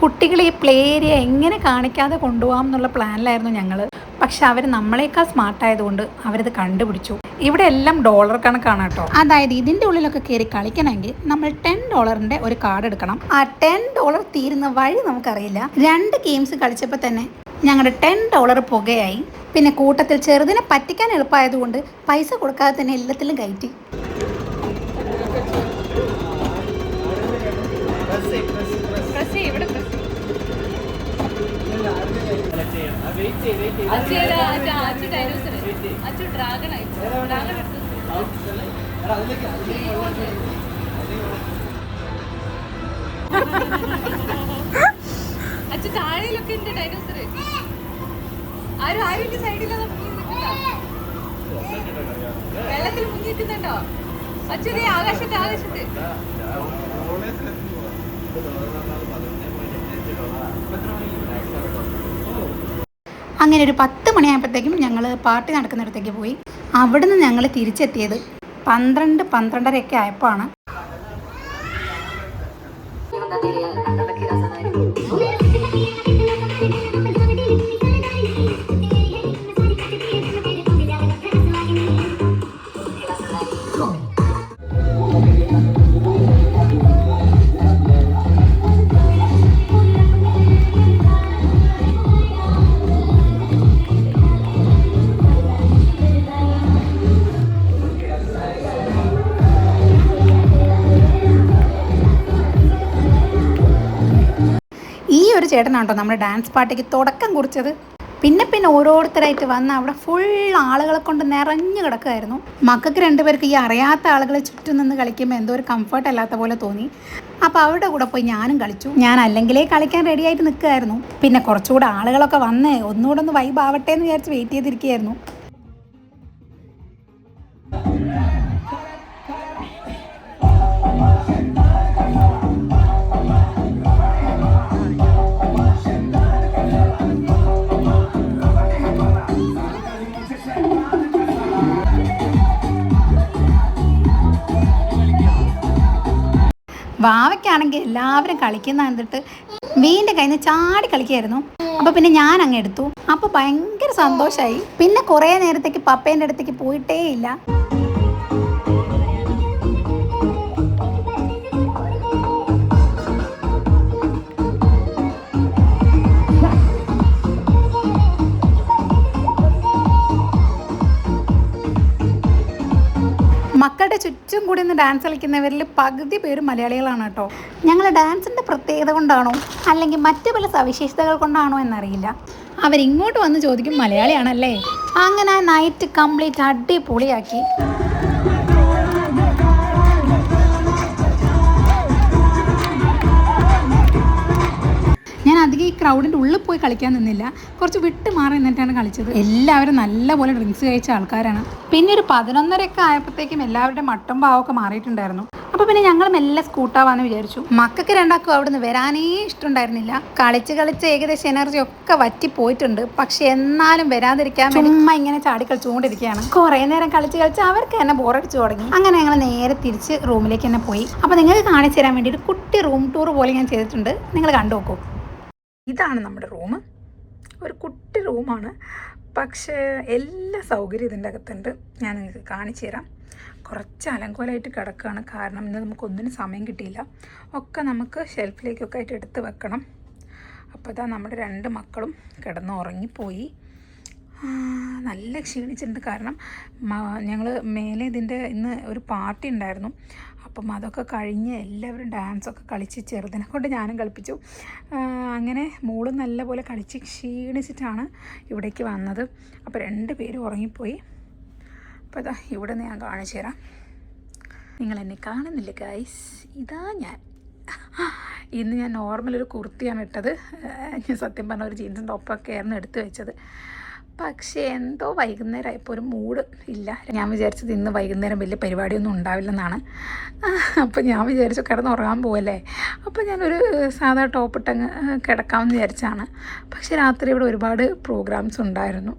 കുട്ടികളെ ഈ പ്ലേ ഏരിയ എങ്ങനെ കാണിക്കാതെ കൊണ്ടുപോകാം എന്നുള്ള പ്ലാനിലായിരുന്നു ഞങ്ങൾ. പക്ഷെ അവർ നമ്മളെക്കാൾ സ്മാർട്ടായതുകൊണ്ട് അവരത് കണ്ടുപിടിച്ചു. ഇവിടെ എല്ലാം ഡോളർ കണക്കാണ് കേട്ടോ. അതായത് ഇതിൻ്റെ ഉള്ളിലൊക്കെ കയറി കളിക്കണമെങ്കിൽ നമ്മൾ $10 ഒരു കാർഡ് എടുക്കണം. ആ $10 തീരുന്ന വഴി നമുക്കറിയില്ല. 2 ഗെയിംസ് കളിച്ചപ്പോൾ തന്നെ ഞങ്ങളുടെ $10 പുകയായി. പിന്നെ കൂട്ടത്തിൽ ചെറുതിനെ പറ്റിക്കാൻ എളുപ്പമായതുകൊണ്ട് പൈസ കൊടുക്കാതെ തന്നെ എല്ലാത്തിലും കയറ്റി. താഴെയിലൊക്കെ ഉണ്ട് ഡൈനോസർ. ആരും ആരും സൈഡിലൊന്നും വെള്ളത്തിൽ മുങ്ങിക്കുന്നുണ്ടോ? അച്ഛനെ ആകാശത്ത് ആകാശത്ത്. അങ്ങനെ ഒരു 10 മണിയായപ്പോഴത്തേക്കും ഞങ്ങൾ പാർട്ടി നടക്കുന്നിടത്തേക്ക് പോയി. അവിടുന്ന് ഞങ്ങൾ തിരിച്ചെത്തിയത് 12-12:30 ആയപ്പോഴാണ്. ഈ ഒരു ചേട്ടനാട്ടോ നമ്മുടെ ഡാൻസ് പാർട്ടിക്ക് തുടക്കം കുറിച്ചത്. പിന്നെ ഓരോരുത്തരായിട്ട് വന്ന് അവിടെ ഫുൾ ആളുകളെ കൊണ്ട് നിറഞ്ഞു കിടക്കുമായിരുന്നു. മക്കൾക്ക് 2 പേർക്ക് ഈ അറിയാത്ത ആളുകളെ ചുറ്റും നിന്ന് കളിക്കുമ്പോൾ എന്തോ ഒരു കംഫർട്ട് അല്ലാത്ത പോലെ തോന്നി. അപ്പോൾ അവരുടെ കൂടെ പോയി ഞാനും കളിച്ചു. ഞാൻ അല്ലെങ്കിലേ കളിക്കാൻ റെഡി ആയിട്ട് നിൽക്കുമായിരുന്നു. പിന്നെ കുറച്ചുകൂടെ ആളുകളൊക്കെ വന്ന് ഒന്നുകൂടെ ഒന്ന് വൈബ് ആവട്ടെ എന്ന് വിചാരിച്ച് വെയിറ്റ് ചെയ്തിരിക്കുകയായിരുന്നു. വാവയ്ക്കാണെങ്കിൽ എല്ലാവരും കളിക്കുന്ന കണ്ടിട്ട് വീണ്ടും കയ്യിൽ നിന്ന് ചാടി കളിക്കുകയായിരുന്നു. അപ്പോൾ പിന്നെ ഞാൻ അങ്ങ് എടുത്തു. അപ്പോൾ ഭയങ്കര സന്തോഷമായി. പിന്നെ കുറേ നേരത്തേക്ക് പപ്പേൻ്റെ അടുത്തേക്ക് പോയിട്ടേ ഇല്ല. മക്കളുടെ ചുറ്റും കൂടി നിന്ന് ഡാൻസ് കളിക്കുന്നവരിൽ പകുതി പേര് മലയാളികളാണ് കേട്ടോ. ഞങ്ങൾ ഡാൻസിൻ്റെ പ്രത്യേകത കൊണ്ടാണോ അല്ലെങ്കിൽ മറ്റു പല സവിശേഷതകൾ കൊണ്ടാണോ എന്നറിയില്ല, അവരിങ്ങോട്ട് വന്ന് ചോദിക്കും മലയാളിയാണല്ലേ. അങ്ങനെ നൈറ്റ് കംപ്ലീറ്റ് അടിപൊളിയാക്കി. ഞാൻ അധികം ഈ ക്രൗഡിൻ്റെ ഉള്ളിൽ പോയി കളിക്കാൻ നിന്നില്ല, കുറച്ച് വിട്ട് മാറി നിന്നിട്ടാണ് കളിച്ചത്. എല്ലാവരും നല്ലപോലെ ഡ്രിങ്ക്സ് കഴിച്ച ആൾക്കാരാണ്. പിന്നെ ഒരു 11:30 ആയപ്പോഴത്തേക്കും എല്ലാവരുടെ മട്ടും ഭാവമൊക്കെ മാറിയിട്ടുണ്ടായിരുന്നു. അപ്പോൾ പിന്നെ ഞങ്ങൾ മെല്ലെ സ്കൂട്ടാവാന്ന് വിചാരിച്ചു. മക്കൾക്ക് രണ്ടാക്കും അവിടുന്ന് വരാനേ ഇഷ്ടമുണ്ടായിരുന്നില്ല. കളിച്ച് ഏകദേശം എനർജി ഒക്കെ വറ്റി പോയിട്ടുണ്ട്. പക്ഷെ എന്നാലും വരാതിരിക്കാൻ ചുമ്മാ ഇങ്ങനെ ചാടി കളിച്ചുകൊണ്ടിരിക്കുകയാണ്. കുറേ നേരം കളിച്ച് അവർക്ക് തന്നെ ബോറടിച്ചു തുടങ്ങി. അങ്ങനെ ഞങ്ങൾ നേരെ തിരിച്ച് റൂമിലേക്ക് തന്നെ പോയി. അപ്പോൾ നിങ്ങൾക്ക് കാണിച്ചു തരാൻ വേണ്ടി ഒരു കുട്ടി റൂം ടൂർ പോലെ ഞാൻ ചെയ്തിട്ടുണ്ട്. നിങ്ങൾ കണ്ടു നോക്കൂ. ഇതാണ് നമ്മുടെ റൂം. ഒരു കുട്ടി റൂമാണ്, പക്ഷേ എല്ലാ സൗകര്യം ഇതിൻ്റെ അകത്തുണ്ട്. ഞാൻ നിങ്ങൾക്ക് കാണിച്ചു തരാം. കുറച്ച് അലങ്കോലമായിട്ട് കിടക്കുകയാണ്, കാരണം ഇന്ന് നമുക്കൊന്നിനും സമയം കിട്ടിയില്ല. ഒക്കെ നമുക്ക് ഷെൽഫിലേക്കൊക്കെ ആയിട്ട് എടുത്ത് വെക്കണം. അപ്പോൾ ഇതാ നമ്മുടെ 2 മക്കളും കിടന്ന് ഉറങ്ങിപ്പോയി. നല്ല ക്ഷീണിച്ചിട്ടുണ്ട്, കാരണം ഞങ്ങൾ മേലെ ഇതിൻ്റെ ഇന്ന് ഒരു പാർട്ടി ഉണ്ടായിരുന്നു. അപ്പം അതൊക്കെ കഴിഞ്ഞ് എല്ലാവരും ഡാൻസൊക്കെ കളിച്ച് ചെറുതിനെ കൊണ്ട് ഞാനും കളിപ്പിച്ചു. അങ്ങനെ മോളും നല്ലപോലെ കളിച്ച് ക്ഷീണിച്ചിട്ടാണ് ഇവിടേക്ക് വന്നത്. അപ്പോൾ 2 പേരും ഉറങ്ങിപ്പോയി. അപ്പോൾ ഇതാ ഇവിടെ നിന്ന് ഞാൻ കാണിച്ചു തരാം. നിങ്ങളെന്നെ കാണുന്നില്ല ഗൈസ്, ഇതാ ഞാൻ. ഇന്ന് ഞാൻ നോർമലൊരു കുർത്തിയാണ് ഇട്ടത്. ഞാൻ സത്യം പറഞ്ഞ ഒരു ജീൻസും ടോപ്പൊക്കെ ആയിരുന്നു എടുത്ത് വെച്ചത്. പക്ഷേ എന്തോ വൈകുന്നേരമായപ്പോൾ ഒരു മൂഡ് ഇല്ല. ഞാൻ വിചാരിച്ചത് ഇന്ന് വൈകുന്നേരം വലിയ പരിപാടിയൊന്നും ഉണ്ടാവില്ലെന്നാണ്. അപ്പോൾ ഞാൻ വിചാരിച്ചു കിടന്നുറങ്ങാൻ പോവല്ലേ, അപ്പോൾ ഞാനൊരു സാധാ ടോപ്പിട്ടങ്ങ് കിടക്കാമെന്ന് വിചാരിച്ചാണ്. പക്ഷേ രാത്രി ഇവിടെ ഒരുപാട് പ്രോഗ്രാംസ് ഉണ്ടായിരുന്നു.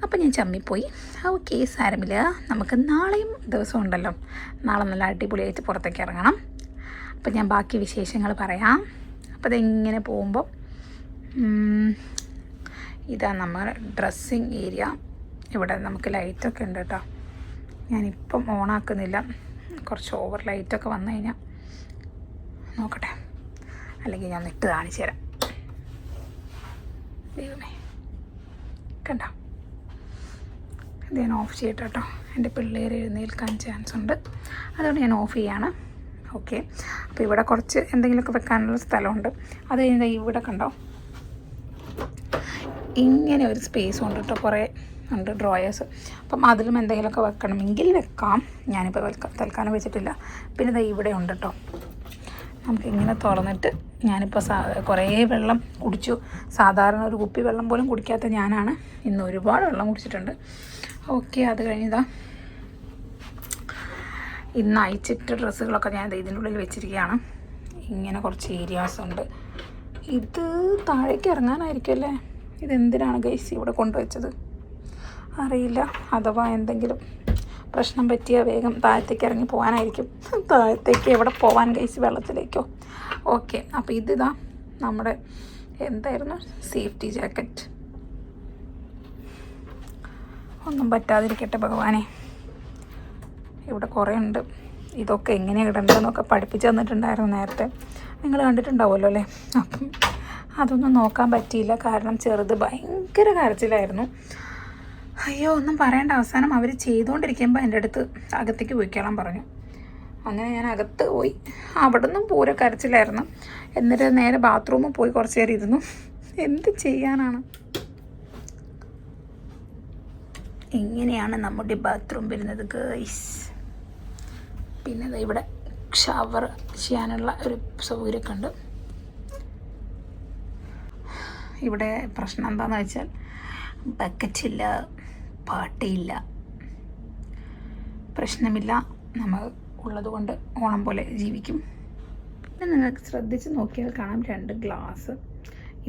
അപ്പോൾ ഞാൻ ചമ്മിപ്പോയി. ഓക്കെ, സാരമില്ല, നമുക്ക് നാളെയും ദിവസം ഉണ്ടല്ലോ. നാളെ നല്ല അടിപൊളിയായിട്ട് പുറത്തേക്ക് ഇറങ്ങണം. അപ്പോൾ ഞാൻ ബാക്കി വിശേഷങ്ങൾ പറയാം. അപ്പോൾ അതെങ്ങനെ പോകുമ്പോൾ ഇതാ നമ്മുടെ ഡ്രസ്സിങ് ഏരിയ. ഇവിടെ നമുക്ക് ലൈറ്റൊക്കെ ഉണ്ട് കേട്ടോ. ഞാനിപ്പം ഓണാക്കുന്നില്ല, കുറച്ച് ഓവർ ലൈറ്റൊക്കെ വന്നു കഴിഞ്ഞാൽ നോക്കട്ടെ, അല്ലെങ്കിൽ ഞാൻ ഇട്ട് കാണിച്ചു തരാം. ദൈവമേ, കണ്ടോ? ഇത് ഞാൻ ഓഫ് ചെയ്യട്ടെ കേട്ടോ. എൻ്റെ പിള്ളേർ എഴുന്നേൽക്കാൻ ചാൻസ് ഉണ്ട്, അതുകൊണ്ട് ഞാൻ ഓഫ് ചെയ്യാണ്. ഓക്കെ, അപ്പോൾ ഇവിടെ കുറച്ച് എന്തെങ്കിലുമൊക്കെ വെക്കാനുള്ള സ്ഥലമുണ്ട്. അത് കഴിഞ്ഞാൽ ഇവിടെ കണ്ടോ, ഇങ്ങനെ ഒരു സ്പേസ് ഉണ്ട് കേട്ടോ, കുറേ ഉണ്ട് ഡ്രോയേഴ്സ്. അപ്പം അതിലും എന്തെങ്കിലുമൊക്കെ വെക്കണമെങ്കിൽ വെക്കാം. ഞാനിപ്പോൾ തൽക്കാലം വെച്ചിട്ടില്ല. പിന്നെ ഇത് ഇവിടെ ഉണ്ട് കേട്ടോ, നമുക്കിങ്ങനെ തുറന്നിട്ട് ഞാനിപ്പോൾ കുറേ വെള്ളം കുടിച്ചു. സാധാരണ ഒരു കുപ്പി വെള്ളം പോലും കുടിക്കാത്ത ഞാനാണ് ഇന്ന് ഒരുപാട് വെള്ളം കുടിച്ചിട്ടുണ്ട്. ഓക്കെ, അത് കഴിഞ്ഞതാ ഇന്ന് അയച്ചിട്ട ഡ്രസ്സുകളൊക്കെ ഞാൻ ഇതിൻ്റെ ഉള്ളിൽ വെച്ചിരിക്കുകയാണ്. ഇങ്ങനെ കുറച്ച് ഏരിയാസ് ഉണ്ട്. ഇത് താഴേക്ക് ഇറങ്ങാനായിരിക്കും അല്ലേ? ഇതെന്തിനാണ് ഗൈസ് ഇവിടെ കൊണ്ടുവച്ചത് അറിയില്ല. അഥവാ എന്തെങ്കിലും പ്രശ്നം പറ്റിയ വേഗം താഴത്തേക്ക് ഇറങ്ങി പോകാനായിരിക്കും. താഴത്തേക്ക് എവിടെ പോകാൻ ഗൈസ്, വെള്ളത്തിലേക്കോ? ഓക്കെ, അപ്പോൾ ഇതിതാ നമ്മുടെ എന്തായിരുന്നു സേഫ്റ്റി ജാക്കറ്റ്. ഒന്നും പറ്റാതിരിക്കട്ടെ ഭഗവാനെ. ഇവിടെ കുറേ ഉണ്ട്. ഇതൊക്കെ എങ്ങനെയാണ് ഇടേണ്ടതെന്നൊക്കെ പഠിപ്പിച്ച് തന്നിട്ടുണ്ടായിരുന്നു നേരത്തെ, നിങ്ങൾ കണ്ടിട്ടുണ്ടാവുമല്ലോ അല്ലേ? അപ്പം അതൊന്നും നോക്കാൻ പറ്റിയില്ല, കാരണം ചെറുത് ഭയങ്കര കരച്ചിലായിരുന്നു. അയ്യോ, ഒന്നും പറയേണ്ട. അവസാനം അവർ ചെയ്തുകൊണ്ടിരിക്കുമ്പോൾ എൻ്റെ അടുത്ത് അകത്തേക്ക് പോയിക്കോളാൻ പറഞ്ഞു. അങ്ങനെ ഞാൻ അകത്ത് പോയി. അവിടെ നിന്നും പൂര കരച്ചിലായിരുന്നു. എന്നിട്ട് നേരെ ബാത്റൂമിൽ പോയി കുറച്ച് നേരം ഇരുന്നു. എന്ത് ചെയ്യാനാണ്? ഇങ്ങനെയാണ് നമ്മുടെ ബാത്റൂം വരുന്നത് ഗേയ്സ്. പിന്നെ ഇവിടെ ഷവർ ചെയ്യാനുള്ള ഒരു സൗകര്യമൊക്കെ ഉണ്ട്. ഇവിടെ പ്രശ്നം എന്താണെന്ന് വെച്ചാൽ ബക്കറ്റില്ല, പാട്ടയില്ല. പ്രശ്നമില്ല, നമ്മൾ ഉള്ളതുകൊണ്ട് ഓണം പോലെ ജീവിക്കും. പിന്നെ നിങ്ങൾക്ക് ശ്രദ്ധിച്ച് നോക്കിയാൽ കാണാം 2 ഗ്ലാസ്.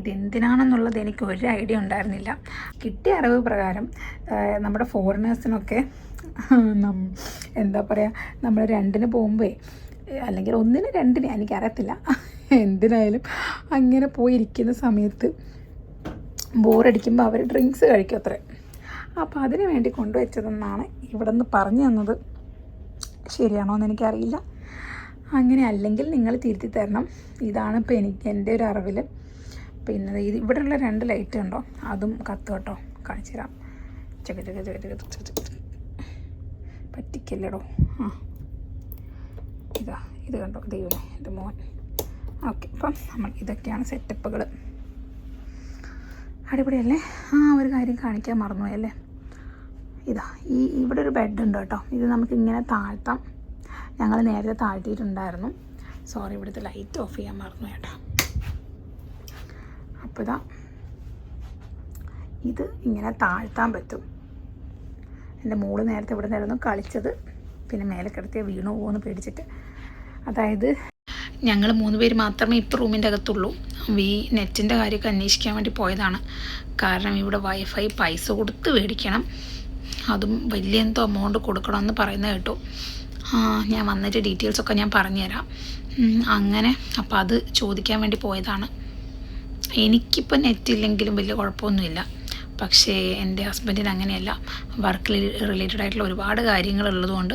ഇതെന്തിനാണെന്നുള്ളത് എനിക്ക് ഒരു ഐഡിയ ഉണ്ടായിരുന്നില്ല. കിട്ടിയ അറിവ് പ്രകാരം നമ്മുടെ ഫോറിനേഴ്സിനൊക്കെ എന്താ പറയുക, നമ്മൾ 2-ന് പോകുമ്പോൾ അല്ലെങ്കിൽ 1-ന് 2-ന് എനിക്കറിയത്തില്ല, എന്തിനായാലും അങ്ങനെ പോയിരിക്കുന്ന സമയത്ത് ബോറടിക്കുമ്പോൾ അവർ ഡ്രിങ്ക്സ് കഴിക്കും അത്രേ. അപ്പോൾ അതിന് വേണ്ടി കൊണ്ടുവച്ചതെന്നാണ് ഇവിടെ നിന്ന് പറഞ്ഞു തന്നത്. ശരിയാണോ എന്ന് എനിക്കറിയില്ല. അങ്ങനെ അല്ലെങ്കിൽ നിങ്ങൾ തിരുത്തി തരണം. ഇതാണ് ഇപ്പോൾ എൻ്റെ ഒരു അറിവിൽ. പിന്നെ ഇത് ഇവിടെയുള്ള 2 ലൈറ്റ് ഉണ്ടോ, അതും കത്തും കേട്ടോ. കാണിച്ചു തരാം. പറ്റിക്കല്ലേടോ. ഇത് കണ്ടോ, ദൈവമേ എൻ്റെ മോൻ. ഓക്കെ, അപ്പം നമ്മൾ ഇതൊക്കെയാണ് സെറ്റപ്പുകൾ. അടിപൊളിയല്ലേ? ഒരു കാര്യം കാണിക്കാൻ മറന്നുപോയല്ലേ. ഇവിടെ ഒരു ബെഡ് ഉണ്ട് കേട്ടോ. ഇത് നമുക്കിങ്ങനെ താഴ്ത്താം. ഞങ്ങൾ നേരത്തെ താഴ്ത്തിയിട്ടുണ്ടായിരുന്നു. സോറി, ഇവിടുത്തെ ലൈറ്റ് ഓഫ് ചെയ്യാൻ മറന്നു കേട്ടോ. അപ്പോൾ ഇത് ഇങ്ങനെ താഴ്ത്താൻ പറ്റും. എൻ്റെ മോള് നേരത്തെ ഇവിടെ നിന്നായിരുന്നു കളിച്ചത്. പിന്നെ മേലെ കിടത്തിയ വീണു പോകുമെന്ന് പേടിച്ചിട്ട്. അതായത് ഞങ്ങൾ 3 പേര് മാത്രമേ ഇപ്പോൾ റൂമിൻ്റെ അകത്തുള്ളൂ. നെറ്റിൻ്റെ കാര്യമൊക്കെ അന്വേഷിക്കാൻ വേണ്ടി പോയതാണ്. കാരണം ഇവിടെ വൈഫൈ പൈസ കൊടുത്ത് മേടിക്കണം. അതും വലിയ എന്തോ എമൗണ്ട് കൊടുക്കണമെന്ന് പറയുന്നത് കേട്ടു. ഞാൻ വന്നിട്ട് ഡീറ്റെയിൽസൊക്കെ ഞാൻ പറഞ്ഞുതരാം. അങ്ങനെ അപ്പോൾ അത് ചോദിക്കാൻ വേണ്ടി പോയതാണ്. എനിക്കിപ്പോൾ നെറ്റില്ലെങ്കിലും വലിയ കുഴപ്പമൊന്നുമില്ല. പക്ഷേ എൻ്റെ ഹസ്ബൻഡിന് അങ്ങനെയല്ല. വർക്ക് റിലേറ്റഡ് ആയിട്ടുള്ള ഒരുപാട് കാര്യങ്ങളുള്ളതുകൊണ്ട്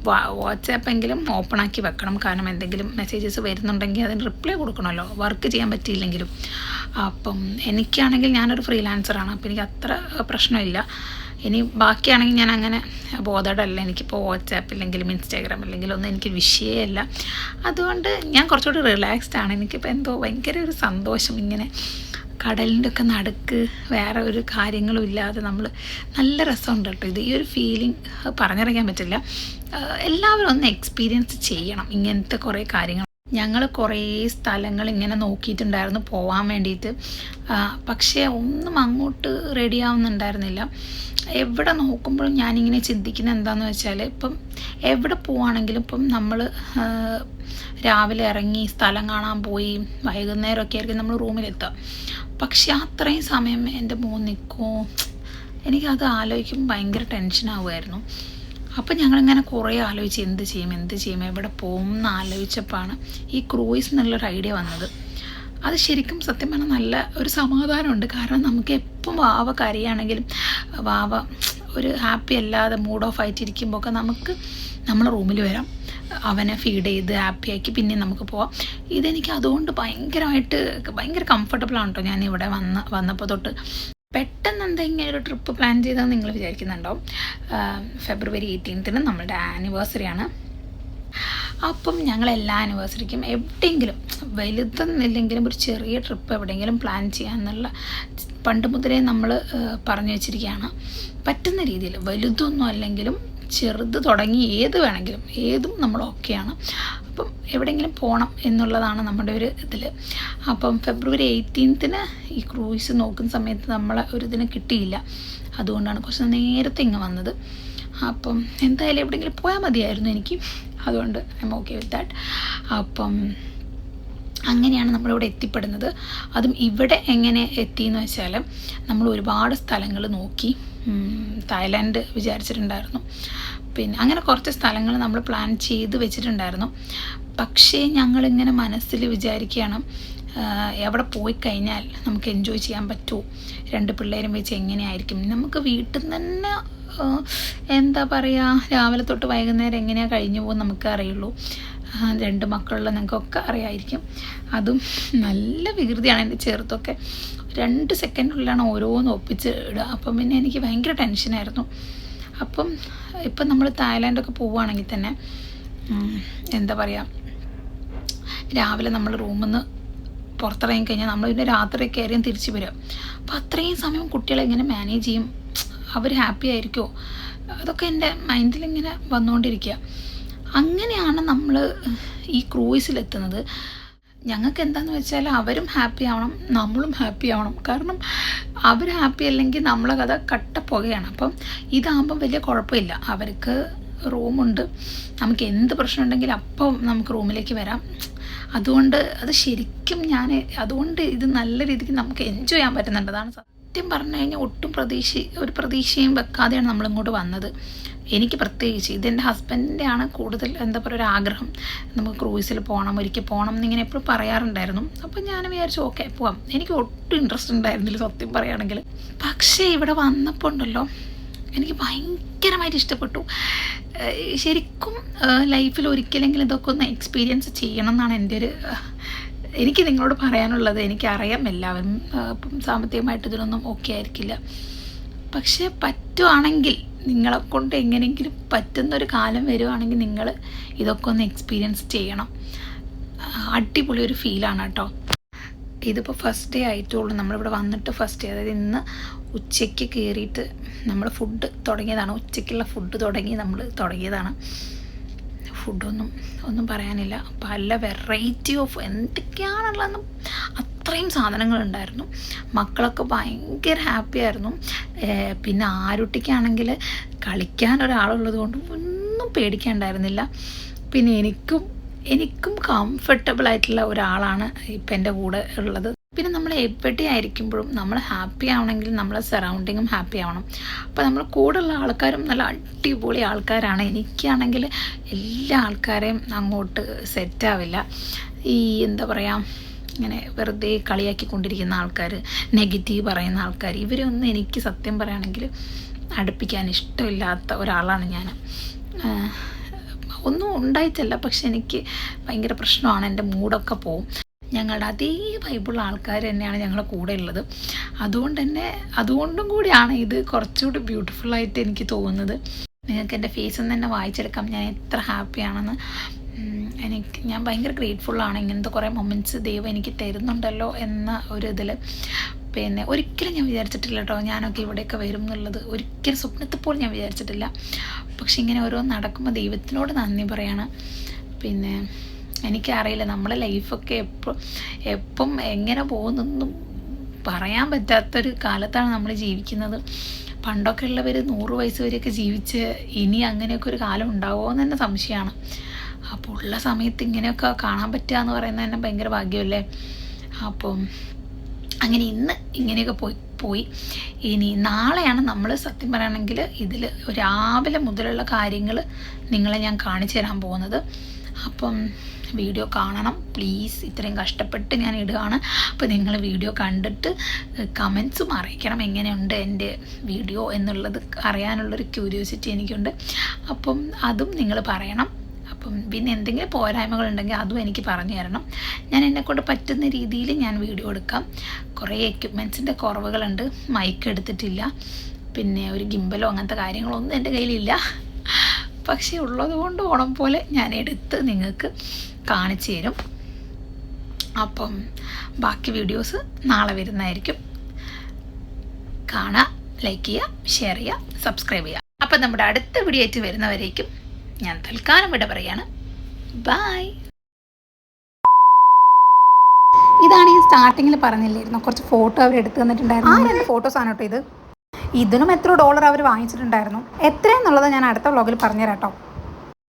വാട്സാപ്പെങ്കിലും ഓപ്പണാക്കി വെക്കണം. കാരണം എന്തെങ്കിലും മെസ്സേജസ് വരുന്നുണ്ടെങ്കിൽ അതിന് റിപ്ലൈ കൊടുക്കണമല്ലോ, വർക്ക് ചെയ്യാൻ പറ്റിയില്ലെങ്കിലും. അപ്പം എനിക്കാണെങ്കിൽ ഞാനൊരു ഫ്രീലാൻസറാണ്. അപ്പോൾ എനിക്ക് അത്ര പ്രശ്നമില്ല. ഇനി ബാക്കിയാണെങ്കിൽ ഞാൻ അങ്ങനെ ബോധേഡല്ല. എനിക്കിപ്പോൾ വാട്സാപ്പ് ഇല്ലെങ്കിലും ഇൻസ്റ്റാഗ്രാം ഇല്ലെങ്കിലും ഒന്നും എനിക്ക് വിഷയമല്ല. അതുകൊണ്ട് ഞാൻ കുറച്ചുകൂടി റിലാക്സ്ഡ് ആണ്. എനിക്കിപ്പോൾ എന്തോ ഭയങ്കര ഒരു സന്തോഷം. ഇങ്ങനെ കടലിൻ്റെ ഒക്കെ നടുക്ക് വേറെ ഒരു കാര്യങ്ങളും ഇല്ലാതെ നമ്മൾ നല്ല രസമുണ്ട് കേട്ടോ. ഇത് ഈ ഒരു ഫീലിംഗ് പറഞ്ഞറിയിക്കാൻ പറ്റില്ല. എല്ലാവരും ഒന്ന് എക്സ്പീരിയൻസ് ചെയ്യണം ഇങ്ങനത്തെ കുറേ കാര്യങ്ങൾ. ഞങ്ങൾ കുറേ സ്ഥലങ്ങൾ ഇങ്ങനെ നോക്കിയിട്ടുണ്ടായിരുന്നു പോകാൻ വേണ്ടിയിട്ട്. പക്ഷേ ഒന്നും അങ്ങോട്ട് റെഡി ആവുന്നുണ്ടായിരുന്നില്ല. എവിടെ നോക്കുമ്പോഴും ഞാനിങ്ങനെ ചിന്തിക്കുന്നത് എന്താണെന്ന് വെച്ചാൽ, ഇപ്പം എവിടെ പോവുകയാണെങ്കിലും ഇപ്പം നമ്മൾ രാവിലെ ഇറങ്ങി സ്ഥലം കാണാൻ പോയി വൈകുന്നേരമൊക്കെ ആയിരിക്കും നമ്മൾ റൂമിലെത്തുക. പക്ഷെ അത്രയും സമയം എൻ്റെ മോൻ നിൽക്കുമോ, എനിക്കത് ആലോചിക്കുമ്പോൾ ഭയങ്കര ടെൻഷനാവുമായിരുന്നു. അപ്പം ഞങ്ങളിങ്ങനെ കുറേ ആലോചിച്ച് എന്ത് ചെയ്യും എവിടെ പോകും എന്ന് ആലോചിച്ചപ്പോഴാണ് ഈ ക്രൂയിസ് എന്നുള്ളൊരു ഐഡിയ വന്നത്. അത് ശരിക്കും സത്യം പറഞ്ഞാൽ നല്ല ഒരു സമാധാനമുണ്ട്. കാരണം നമുക്ക് എപ്പം വാവ കരയാണെങ്കിലും വാവ ഒരു ഹാപ്പി അല്ലാതെ മൂഡ് ഓഫ് ആയിട്ടിരിക്കുമ്പോൾ ഒക്കെ നമുക്ക് നമ്മളെ റൂമിൽ വരാം, അവനെ ഫീഡ് ചെയ്ത് ഹാപ്പിയാക്കി പിന്നെ നമുക്ക് പോവാം. ഇതെനിക്ക് അതുകൊണ്ട് ഭയങ്കര കംഫർട്ടബിളാണ് കേട്ടോ. ഞാൻ ഇവിടെ വന്നപ്പോൾ തൊട്ട് പെട്ടെന്ന് എന്തെങ്കിലും ഒരു ട്രിപ്പ് പ്ലാൻ ചെയ്താൽ നിങ്ങൾ വിചാരിക്കുന്നുണ്ടാവും. ഫെബ്രുവരി 18 നമ്മളുടെ ആനിവേഴ്സറിയാണ്. അപ്പം ഞങ്ങൾ എല്ലാ ആനിവേഴ്സറിക്കും എവിടെയെങ്കിലും വലുതെന്നില്ലെങ്കിലും ഒരു ചെറിയ ട്രിപ്പ് എവിടെയെങ്കിലും പ്ലാൻ ചെയ്യാമെന്നുള്ള പണ്ട് മുതലേ നമ്മൾ പറഞ്ഞു വെച്ചിരിക്കുകയാണ്. പറ്റുന്ന രീതിയിൽ വലുതൊന്നും അല്ലെങ്കിലും ചെറുത് തുടങ്ങി ഏതും നമ്മൾ ഓക്കെയാണ്. അപ്പം എവിടെയെങ്കിലും പോകണം എന്നുള്ളതാണ് നമ്മുടെ ഒരു ഇതിൽ. അപ്പം ഫെബ്രുവരി 18 ഈ ക്രൂയിസ് നോക്കുന്ന സമയത്ത് നമ്മളെ ഒരു ഇതിന് കിട്ടിയില്ല. അതുകൊണ്ടാണ് കുറച്ച് നേരത്തെ ഇങ്ങ് വന്നത്. അപ്പം എന്തായാലും എവിടെയെങ്കിലും പോയാൽ മതിയായിരുന്നു എനിക്ക്. അതുകൊണ്ട് I M okay with that. അപ്പം അങ്ങനെയാണ് നമ്മളിവിടെ എത്തിപ്പെടുന്നത്. അതും ഇവിടെ എങ്ങനെ എത്തിയെന്ന് വെച്ചാൽ നമ്മൾ ഒരുപാട് സ്ഥലങ്ങൾ നോക്കി. തായ്ലാൻഡ് വിചാരിച്ചിട്ടുണ്ടായിരുന്നു, പിന്നെ അങ്ങനെ കുറച്ച് സ്ഥലങ്ങൾ നമ്മൾ പ്ലാൻ ചെയ്ത് വെച്ചിട്ടുണ്ടായിരുന്നു. പക്ഷേ ഞങ്ങളിങ്ങനെ മനസ്സിൽ വിചാരിക്കുകയാണ്, എവിടെ പോയി കഴിഞ്ഞാൽ നമുക്ക് എൻജോയ് ചെയ്യാൻ പറ്റുമോ, 2 പിള്ളേരും വെച്ച് എങ്ങനെയായിരിക്കും, നമുക്ക് വീട്ടിൽ നിന്ന് തന്നെ എന്താ പറയുക, രാവിലെ തൊട്ട് വൈകുന്നേരം എങ്ങനെയാണ് കഴിഞ്ഞു പോകും നമുക്ക് അറിയുള്ളൂ. 2 മക്കളുള്ള നിങ്ങൾക്കൊക്കെ അറിയാമായിരിക്കും. അതും നല്ല വികൃതിയാണ് എൻ്റെ ചെറുതൊക്കെ. 2 സെക്കൻഡിനുള്ളിലാണ് ഓരോന്ന് ഒപ്പിച്ച് ഇടുക. അപ്പം പിന്നെ എനിക്ക് ഭയങ്കര ടെൻഷനായിരുന്നു. അപ്പം ഇപ്പം നമ്മൾ തായ്ലാൻഡൊക്കെ പോവുകയാണെങ്കിൽ തന്നെ എന്താ പറയുക, രാവിലെ നമ്മൾ റൂമിൽ നിന്ന് പുറത്തിറങ്ങി കഴിഞ്ഞാൽ നമ്മൾ പിന്നെ രാത്രി കയറിയും തിരിച്ച് വരിക. അപ്പോൾ അത്രയും സമയം കുട്ടികളെ എങ്ങനെ മാനേജ് ചെയ്യും, അവർ ഹാപ്പി ആയിരിക്കുമോ, അതൊക്കെ എൻ്റെ മൈൻഡിലിങ്ങനെ വന്നുകൊണ്ടിരിക്കുക. അങ്ങനെയാണ് നമ്മൾ ഈ ക്രൂയിസിലെത്തുന്നത്. ഞങ്ങൾക്ക് എന്താണെന്ന് വെച്ചാൽ അവരും ഹാപ്പി ആവണം, നമ്മളും ഹാപ്പി ആവണം. കാരണം അവർ ഹാപ്പി അല്ലെങ്കിൽ നമ്മളെ കഥ കട്ടപ്പുകയാണ്. അപ്പം ഇതാകുമ്പം വലിയ കുഴപ്പമില്ല. അവർക്ക് റൂമുണ്ട്, നമുക്ക് എന്ത് പ്രശ്നം ഉണ്ടെങ്കിലും അപ്പം നമുക്ക് റൂമിലേക്ക് വരാം. അതുകൊണ്ട് അത് ശരിക്കും അതുകൊണ്ട് ഇത് നല്ല രീതിക്ക് നമുക്ക് എൻജോയ് ചെയ്യാൻ പറ്റുന്നുണ്ട്. അതാണ് സത്യം പറഞ്ഞു കഴിഞ്ഞാൽ ഒട്ടും പ്രതീക്ഷയും വെക്കാതെയാണ് നമ്മളിങ്ങോട്ട് വന്നത്. എനിക്ക് പ്രത്യേകിച്ച് ഇതെൻ്റെ ഹസ്ബൻഡിൻ്റെ ആണ് കൂടുതൽ എന്താ പറയുക ഒരു ആഗ്രഹം, നമുക്ക് ക്രൂയിസിൽ പോകണം, ഒരിക്കൽ പോകണം എന്നിങ്ങനെ എപ്പോഴും പറയാറുണ്ടായിരുന്നു. അപ്പം ഞാൻ വിചാരിച്ചു ഓക്കെ പോവാം. എനിക്ക് ഒട്ടും ഇൻട്രസ്റ്റ് ഉണ്ടായിരുന്നില്ല സത്യം പറയുകയാണെങ്കിൽ. പക്ഷേ ഇവിടെ വന്നപ്പോൾ ഉണ്ടല്ലോ എനിക്ക് ഭയങ്കരമായിട്ട് ഇഷ്ടപ്പെട്ടു. ശരിക്കും ലൈഫിൽ ഒരിക്കലെങ്കിലും ഇതൊക്കെ ഒന്ന് എക്സ്പീരിയൻസ് ചെയ്യണം എന്നാണ് എനിക്ക് നിങ്ങളോട് പറയാനുള്ളത്. എനിക്കറിയാം എല്ലാവരും ഇപ്പം സാമ്പത്തികമായിട്ട് ഇതിനൊന്നും ഓക്കെ ആയിരിക്കില്ല. പക്ഷേ പറ്റുവാണെങ്കിൽ, നിങ്ങളെക്കൊണ്ട് എങ്ങനെയെങ്കിലും പറ്റുന്നൊരു കാലം വരുവാണെങ്കിൽ നിങ്ങൾ ഇതൊക്കെ ഒന്ന് എക്സ്പീരിയൻസ് ചെയ്യണം. അടിപൊളി ഒരു ഫീലാണ് കേട്ടോ. ഇതിപ്പോൾ ഫസ്റ്റ് ഡേ ആയിട്ടുള്ളൂ. നമ്മളിവിടെ വന്നിട്ട് ഫസ്റ്റ് ഡേ, അതായത് ഇന്ന് ഉച്ചയ്ക്ക് കയറിയിട്ട് നമ്മൾ ഫുഡ് തുടങ്ങിയതാണ്. ഉച്ചയ്ക്കുള്ള ഫുഡ് തുടങ്ങിയതാണ്. ഒന്നും പറയാനില്ല. പല വെറൈറ്റി ഓഫ് എന്തൊക്കെയാണുള്ളതെന്നും അത്രയും സാധനങ്ങളുണ്ടായിരുന്നു. മക്കളൊക്കെ ഭയങ്കര ഹാപ്പി ആയിരുന്നു. പിന്നെ ആരുട്ടിക്കാണെങ്കിൽ കളിക്കാൻ ഒരാളുള്ളത് കൊണ്ട് ഒന്നും പേടിക്കാനുണ്ടായിരുന്നില്ല. പിന്നെ എനിക്കും കംഫർട്ടബിൾ ആയിട്ടുള്ള ഒരാളാണ് ഇപ്പം എൻ്റെ കൂടെ ഉള്ളത്. പിന്നെ നമ്മൾ എവിടെ ആയിരിക്കുമ്പോഴും നമ്മൾ ഹാപ്പി ആവണമെങ്കിൽ നമ്മളെ സറൗണ്ടിങ്ങും ഹാപ്പി ആവണം. അപ്പോൾ നമ്മൾ കൂടെയുള്ള ആൾക്കാരും നല്ല അടിപൊളി ആൾക്കാരാണ്. എനിക്കാണെങ്കിൽ എല്ലാ ആൾക്കാരെയും അങ്ങോട്ട് സെറ്റാവില്ല. ഈ എന്താ പറയുക, ഇങ്ങനെ വെറുതെ കളിയാക്കിക്കൊണ്ടിരിക്കുന്ന ആൾക്കാർ, നെഗറ്റീവ് പറയുന്ന ആൾക്കാർ, ഇവരൊന്നും എനിക്ക് സത്യം പറയുകയാണെങ്കിൽ അടുപ്പിക്കാൻ ഇഷ്ടമില്ലാത്ത ഒരാളാണ് ഞാൻ. ഒന്നും ഉണ്ടായിട്ടല്ല, പക്ഷെ എനിക്ക് ഭയങ്കര പ്രശ്നമാണ്. എൻ്റെ മൂഡൊക്കെ പോവും. ഞങ്ങളുടെ അതേ വൈബുള്ള ആൾക്കാർ തന്നെയാണ് ഞങ്ങളുടെ കൂടെ ഉള്ളത്. അതുകൊണ്ടും കൂടിയാണ് ഇത് കുറച്ചുകൂടി ബ്യൂട്ടിഫുള്ളായിട്ട് എനിക്ക് തോന്നുന്നത്. നിങ്ങൾക്ക് എൻ്റെ ഫേസിൽ നിന്ന് തന്നെ വായിച്ചെടുക്കാം ഞാൻ എത്ര ഹാപ്പിയാണെന്ന്. ഞാൻ ഭയങ്കര ഗ്രേറ്റ്ഫുള്ളാണ്. ഇങ്ങനത്തെ കുറേ മൊമെൻറ്റ്സ് ദൈവം എനിക്ക് തരുന്നുണ്ടല്ലോ എന്ന ഒരു ഇതിൽ. പിന്നെ ഒരിക്കലും ഞാൻ വിചാരിച്ചിട്ടില്ല കേട്ടോ ഞാനൊക്കെ ഇവിടെയൊക്കെ വരും എന്നുള്ളത്. ഒരിക്കലും സ്വപ്നത്തിൽ പോലും ഞാൻ വിചാരിച്ചിട്ടില്ല. പക്ഷെ ഇങ്ങനെ ഓരോന്ന് നടക്കുമ്പോൾ ദൈവത്തിനോട് നന്ദി പറയാണ്. പിന്നെ എനിക്കറിയില്ല നമ്മളെ ലൈഫൊക്കെ എപ്പം എങ്ങനെ പോകുന്നൊന്നും പറയാൻ പറ്റാത്തൊരു കാലത്താണ് നമ്മൾ ജീവിക്കുന്നത്. പണ്ടൊക്കെ ഉള്ളവർ 100 വയസ്സ് വരെയൊക്കെ ജീവിച്ച് ഇനി അങ്ങനെയൊക്കെ ഒരു കാലം ഉണ്ടാവുമോ എന്ന് തന്നെ സംശയമാണ്. അപ്പോൾ ഉള്ള സമയത്ത് ഇങ്ങനെയൊക്കെ കാണാൻ പറ്റുക എന്ന് പറയുന്നത് തന്നെ ഭയങ്കര ഭാഗ്യമല്ലേ. അപ്പം അങ്ങനെ ഇന്ന് ഇങ്ങനെയൊക്കെ പോയി ഇനി നാളെയാണ് നമ്മൾ സത്യം പറയുകയാണെങ്കിൽ ഇതിൽ രാവിലെ മുതലുള്ള കാര്യങ്ങൾ നിങ്ങളെ ഞാൻ കാണിച്ചു തരാൻ പോകുന്നത്. അപ്പം വീഡിയോ കാണണം പ്ലീസ്. ഇത്രയും കഷ്ടപ്പെട്ട് ഞാൻ ഇടുകയാണ്. അപ്പോൾ നിങ്ങൾ വീഡിയോ കണ്ടിട്ട് കമൻസും അറിയിക്കണം എങ്ങനെയുണ്ട് എൻ്റെ വീഡിയോ എന്നുള്ളത് അറിയാനുള്ളൊരു ക്യൂരിയോസിറ്റി എനിക്കുണ്ട്. അപ്പം അതും നിങ്ങൾ പറയണം. അപ്പം പിന്നെ എന്തെങ്കിലും പോരായ്മകളുണ്ടെങ്കിൽ അതും എനിക്ക് പറഞ്ഞു തരണം. ഞാൻ എന്നെക്കൊണ്ട് പറ്റുന്ന രീതിയിൽ ഞാൻ വീഡിയോ എടുക്കാം. കുറേ എക്യുപ്മെൻറ്റ്സിൻ്റെ കുറവുകളുണ്ട്. മൈക്ക് എടുത്തിട്ടില്ല, പിന്നെ ഒരു ഗിംബലോ അങ്ങനത്തെ കാര്യങ്ങളൊന്നും എൻ്റെ കയ്യിലില്ല. പക്ഷേ ഉള്ളത് കൊണ്ട് ഓണം പോലെ ഞാൻ എടുത്ത് നിങ്ങൾക്ക് കാണിച്ചു തരും. അപ്പം ബാക്കി വീഡിയോസ് നാളെ വരുന്നതായിരിക്കും. കാണുക, ലൈക്ക് ചെയ്യുക, ഷെയർ ചെയ്യുക, സബ്സ്ക്രൈബ് ചെയ്യുക. അപ്പം നമ്മുടെ അടുത്ത വീഡിയോ ആയിട്ട് വരുന്നവരേക്കും ഞാൻ തൽക്കാലം വിട പറയാണ്. ബൈ. ഇതാണ് ഈ സ്റ്റാർട്ടിങ്ങിൽ പറഞ്ഞില്ലായിരുന്നു, കുറച്ച് ഫോട്ടോ അവർ എടുത്തു തന്നിട്ടുണ്ടായിരുന്നു. ഫോട്ടോസാണ് കേട്ടോ ഇത്. ഇതിനും $1 അവർ വാങ്ങിച്ചിട്ടുണ്ടായിരുന്നു. എത്രയെന്നുള്ളത് ഞാൻ അടുത്ത വ്ളോഗിൽ പറഞ്ഞുതരാം കേട്ടോ.